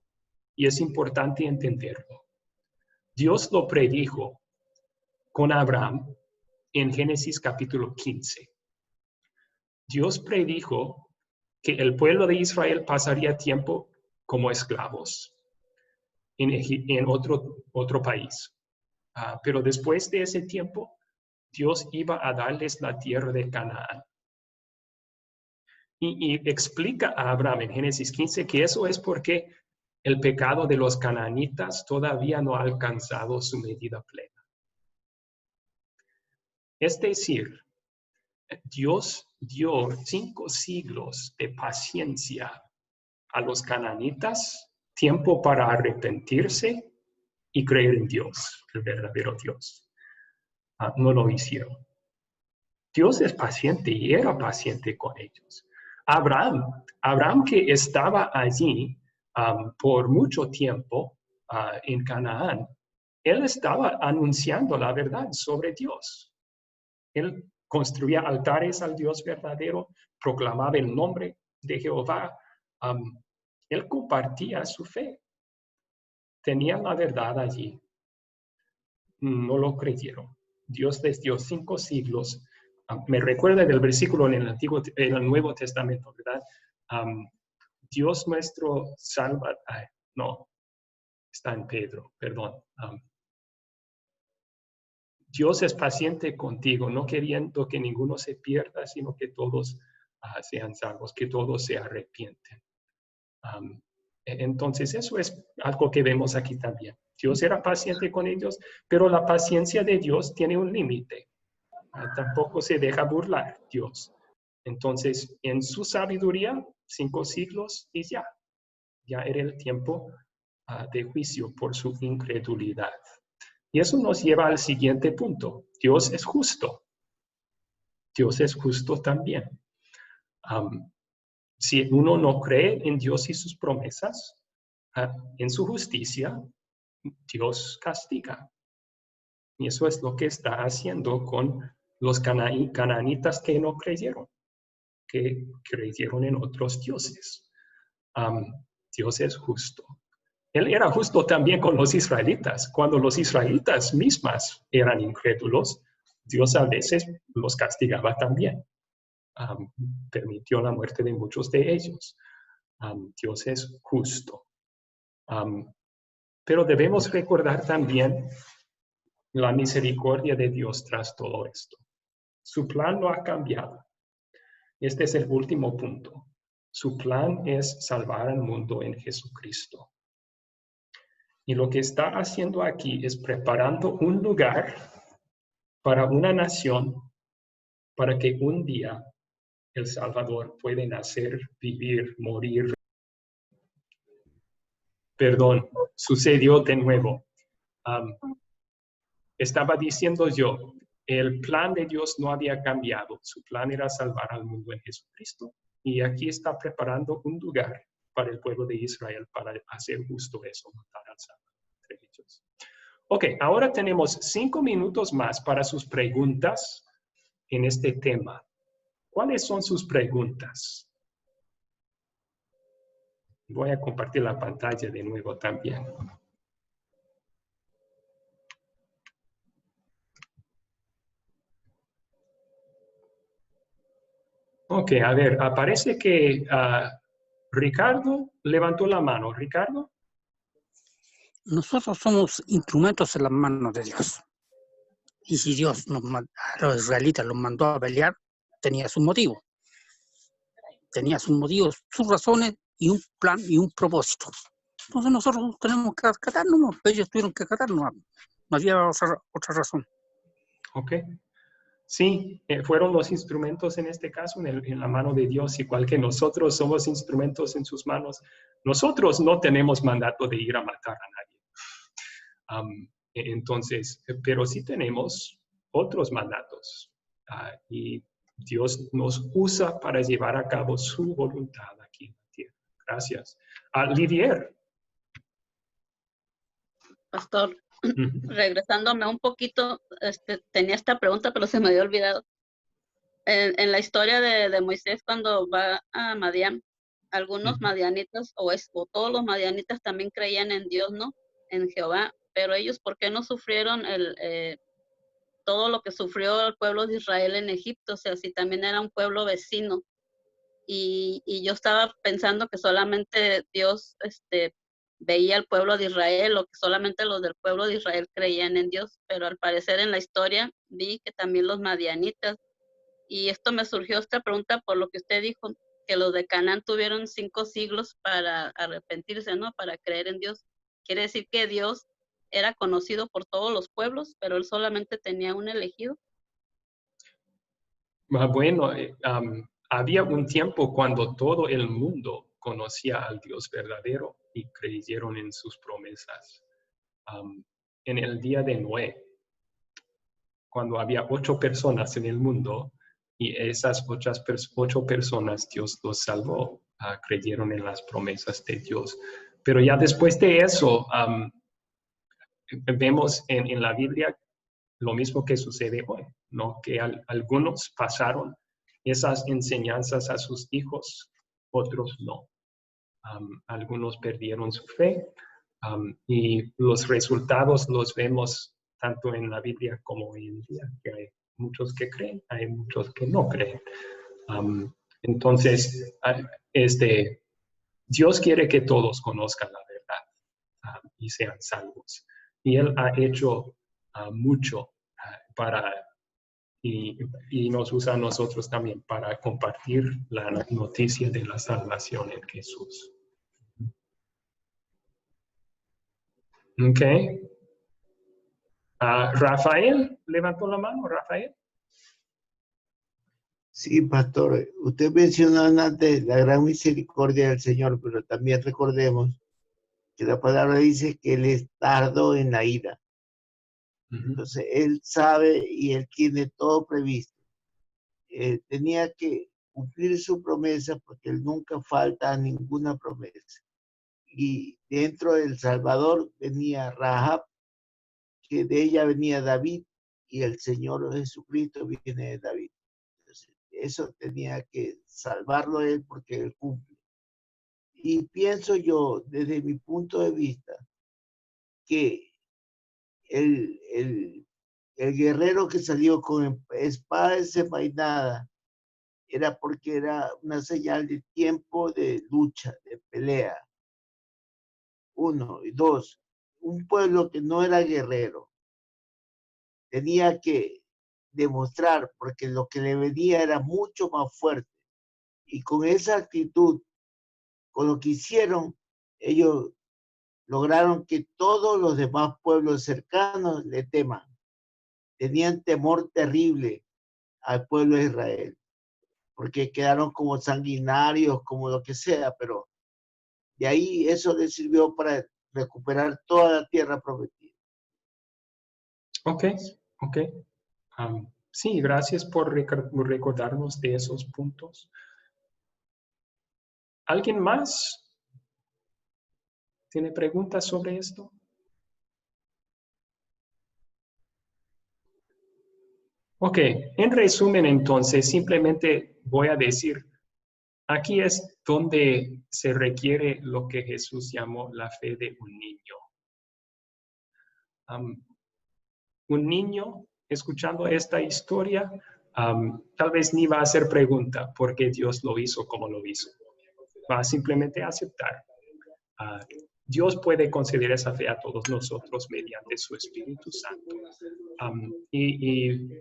y es importante entenderlo. Dios lo predijo con Abraham en Génesis capítulo 15. Dios predijo que el pueblo de Israel pasaría tiempo como esclavos en otro país. Pero después de ese tiempo, Dios iba a darles la tierra de Canaán. Y explica a Abraham en Génesis 15 que eso es porque el pecado de los canaanitas todavía no ha alcanzado su medida plena. Es decir, Dios dio 5 siglos de paciencia a los cananitas, tiempo para arrepentirse y creer en Dios, el verdadero Dios. No lo hicieron. Dios es paciente y era paciente con ellos. Abraham que estaba allí por mucho tiempo en Canaán, él estaba anunciando la verdad sobre Dios. Él construía altares al Dios verdadero, proclamaba el nombre de Jehová. Él compartía su fe. Tenía la verdad allí. No lo creyeron. Dios les dio 5 siglos. Me recuerda del versículo en el Nuevo Testamento, ¿verdad? Dios nuestro salva. No, está en Pedro, perdón. Dios es paciente contigo, no queriendo que ninguno se pierda, sino que todos sean salvos, que todos se arrepienten. Entonces, eso es algo que vemos aquí también. Dios era paciente con ellos, pero la paciencia de Dios tiene un límite. Tampoco se deja burlar Dios. Entonces, en su sabiduría, 5 siglos y ya era el tiempo de juicio por su incredulidad. Y eso nos lleva al siguiente punto. Dios es justo. Dios es justo también. Si uno no cree en Dios y sus promesas, en su justicia, Dios castiga. Y eso es lo que está haciendo con los cananitas que no creyeron, que creyeron en otros dioses. Dios es justo. Él era justo también con los israelitas. Cuando los israelitas mismas eran incrédulos, Dios a veces los castigaba también. Permitió la muerte de muchos de ellos. Dios es justo. Pero debemos recordar también la misericordia de Dios tras todo esto. Su plan no ha cambiado. Este es el último punto. Su plan es salvar al mundo en Jesucristo. Y lo que está haciendo aquí es preparando un lugar para una nación para que un día el Salvador pueda nacer, vivir, morir. Perdón, sucedió de nuevo. Estaba diciendo yo, el plan de Dios no había cambiado. Su plan era salvar al mundo en Jesucristo. Y aquí está preparando un lugar para el pueblo de Israel para hacer justo eso, matar al Salvador. Ok, ahora tenemos 5 minutos más para sus preguntas en este tema. ¿Cuáles son sus preguntas? Voy a compartir la pantalla de nuevo también. Ok, a ver, parece que Ricardo levantó la mano. ¿Ricardo? Nosotros somos instrumentos en las manos de Dios. Y si Dios a los israelitas los mandó a pelear, tenía su motivo. Tenía sus motivos, sus razones y un plan y un propósito. Entonces nosotros tenemos que acatarnos, ellos tuvieron que acatarnos. No había otra razón. Ok. Sí, fueron los instrumentos en este caso en la mano de Dios, igual que nosotros somos instrumentos en sus manos. Nosotros no tenemos mandato de ir a matar a nadie. Entonces, pero sí tenemos otros mandatos. Y Dios nos usa para llevar a cabo su voluntad aquí en la tierra. Gracias. Lidier. Pastor, regresándome un poquito, tenía esta pregunta, pero se me había olvidado. En la historia de Moisés, cuando va a Madián, algunos madianitas, o todos los madianitas también creían en Dios, ¿no? En Jehová, pero ellos, ¿por qué no sufrieron todo lo que sufrió el pueblo de Israel en Egipto? O sea, si también era un pueblo vecino. y yo estaba pensando que solamente Dios veía al pueblo de Israel, o que solamente los del pueblo de Israel creían en Dios, pero al parecer en la historia vi que también los madianitas, y esto me surgió esta pregunta por lo que usted dijo, que los de Canaán tuvieron 5 siglos para arrepentirse, ¿no? Para creer en Dios. Quiere decir que Dios era conocido por todos los pueblos, pero él solamente tenía un elegido. Bueno, había un tiempo cuando todo el mundo conocía al Dios verdadero y creyeron en sus promesas. En el día de Noé, cuando había 8 personas en el mundo, y esas 8 personas Dios los salvó, creyeron en las promesas de Dios. Pero ya después de eso, vemos en la Biblia lo mismo que sucede hoy, ¿no? Que algunos pasaron esas enseñanzas a sus hijos, otros no. Algunos perdieron su fe, y los resultados los vemos tanto en la Biblia como hoy en día, que hay muchos que creen, hay muchos que no creen. Entonces, Dios quiere que todos conozcan la verdad y sean salvos. Y Él ha hecho mucho y nos usa a nosotros también para compartir la noticia de la salvación en Jesús. Ok. Rafael, levantó la mano, Rafael. Sí, pastor, usted mencionó antes la gran misericordia del Señor, pero también recordemos que la palabra dice que Él es tardo en la ira. Entonces, Él sabe y Él tiene todo previsto. Tenía que cumplir su promesa porque Él nunca falta a ninguna promesa. Y dentro del Salvador venía Rahab, que de ella venía David, y el Señor Jesucristo viene de David. Entonces, eso tenía que salvarlo Él porque Él cumple. Y pienso yo, desde mi punto de vista, que el guerrero que salió con espada desenvainada era porque era una señal de tiempo de lucha, de pelea. 1. Y 2, un pueblo que no era guerrero tenía que demostrar, porque lo que le venía era mucho más fuerte. Y con esa actitud, con lo que hicieron, ellos lograron que todos los demás pueblos cercanos le teman. Tenían temor terrible al pueblo de Israel, porque quedaron como sanguinarios, como lo que sea, pero de ahí eso les sirvió para recuperar toda la tierra prometida. Ok. Sí, gracias por recordarnos de esos puntos. ¿Alguien más tiene preguntas sobre esto? Ok, en resumen entonces, simplemente voy a decir, aquí es donde se requiere lo que Jesús llamó la fe de un niño. Un niño, escuchando esta historia, tal vez ni va a hacer pregunta por qué Dios lo hizo como lo hizo. Va a simplemente aceptar. Dios puede conceder esa fe a todos nosotros mediante su Espíritu Santo. Y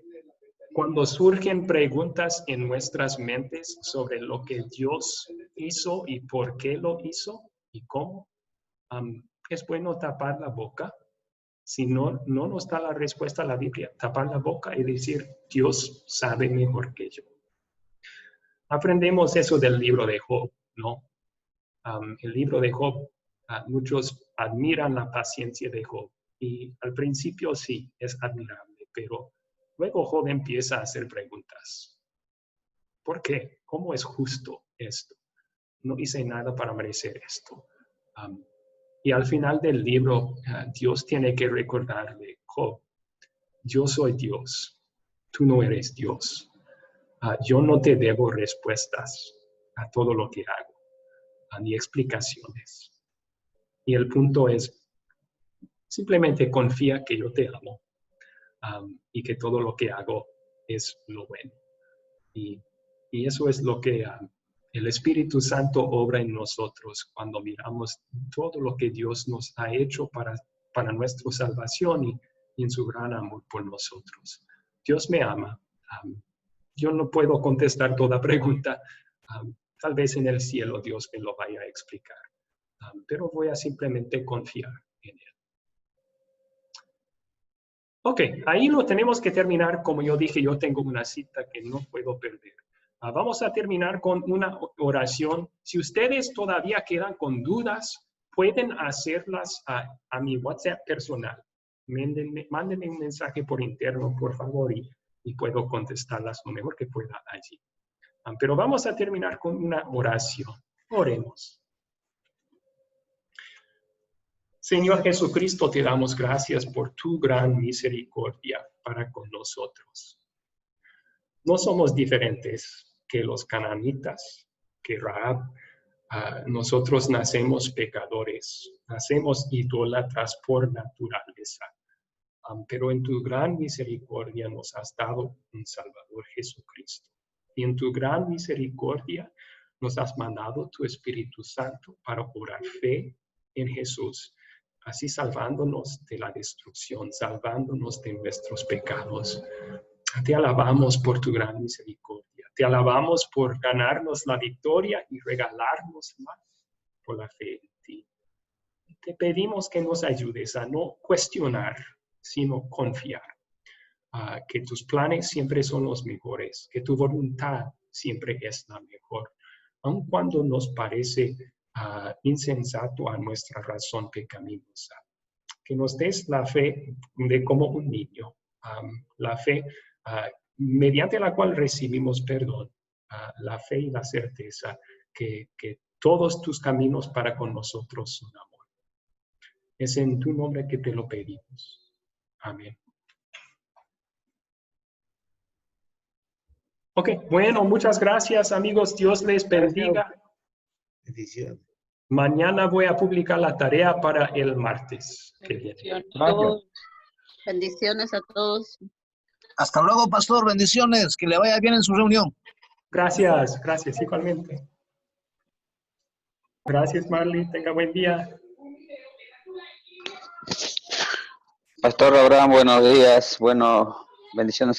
cuando surgen preguntas en nuestras mentes sobre lo que Dios hizo y por qué lo hizo y cómo, es bueno tapar la boca. Si no nos da la respuesta a la Biblia, tapar la boca y decir, Dios sabe mejor que yo. Aprendemos eso del libro de Job, ¿no? El libro de Job, muchos admiran la paciencia de Job. Y al principio sí, es admirable, pero luego Job empieza a hacer preguntas. ¿Por qué? ¿Cómo es justo esto? No hice nada para merecer esto. Y al final del libro, Dios tiene que recordarle, Job, yo soy Dios, tú no eres Dios. Yo no te debo respuestas a todo lo que hago, ni explicaciones. Y el punto es, simplemente confía que yo te amo y que todo lo que hago es lo bueno. Y eso es lo que El Espíritu Santo obra en nosotros cuando miramos todo lo que Dios nos ha hecho para nuestra salvación y en su gran amor por nosotros. Dios me ama. Yo no puedo contestar toda pregunta. Tal vez en el cielo Dios me lo vaya a explicar. Pero voy a simplemente confiar en Él. Ok, ahí lo tenemos que terminar. Como yo dije, yo tengo una cita que no puedo perder. Vamos a terminar con una oración. Si ustedes todavía quedan con dudas, pueden hacerlas a mi WhatsApp personal. Mándenme un mensaje por interno, por favor, y puedo contestarlas lo mejor que pueda allí. Pero vamos a terminar con una oración. Oremos. Señor Jesucristo, te damos gracias por tu gran misericordia para con nosotros. No somos diferentes que los cananitas, que Rahab. Nosotros nacemos pecadores, nacemos idólatras por naturaleza. Pero en tu gran misericordia nos has dado un Salvador, Jesucristo. Y en tu gran misericordia nos has mandado tu Espíritu Santo para orar fe en Jesús, así salvándonos de la destrucción, salvándonos de nuestros pecados. Te alabamos por tu gran misericordia. Te alabamos por ganarnos la victoria y regalárnosla por la fe en ti. Te pedimos que nos ayudes a no cuestionar, sino confiar. Que tus planes siempre son los mejores, que tu voluntad siempre es la mejor, aun cuando nos parece insensato a nuestra razón pecaminosa. Que nos des la fe de como un niño, la fe mediante la cual recibimos perdón, la fe y la certeza que todos tus caminos para con nosotros son amor. Es en tu nombre que te lo pedimos. Amén. Ok, bueno, muchas gracias, amigos. Dios les bendiga. Bendiciones. Mañana voy a publicar la tarea para el martes que viene. Bendiciones a todos. Hasta luego, pastor. Bendiciones. Que le vaya bien en su reunión. Gracias, gracias, igualmente. Gracias, Marley. Tenga buen día. Pastor Abraham, buenos días. Bueno, bendiciones.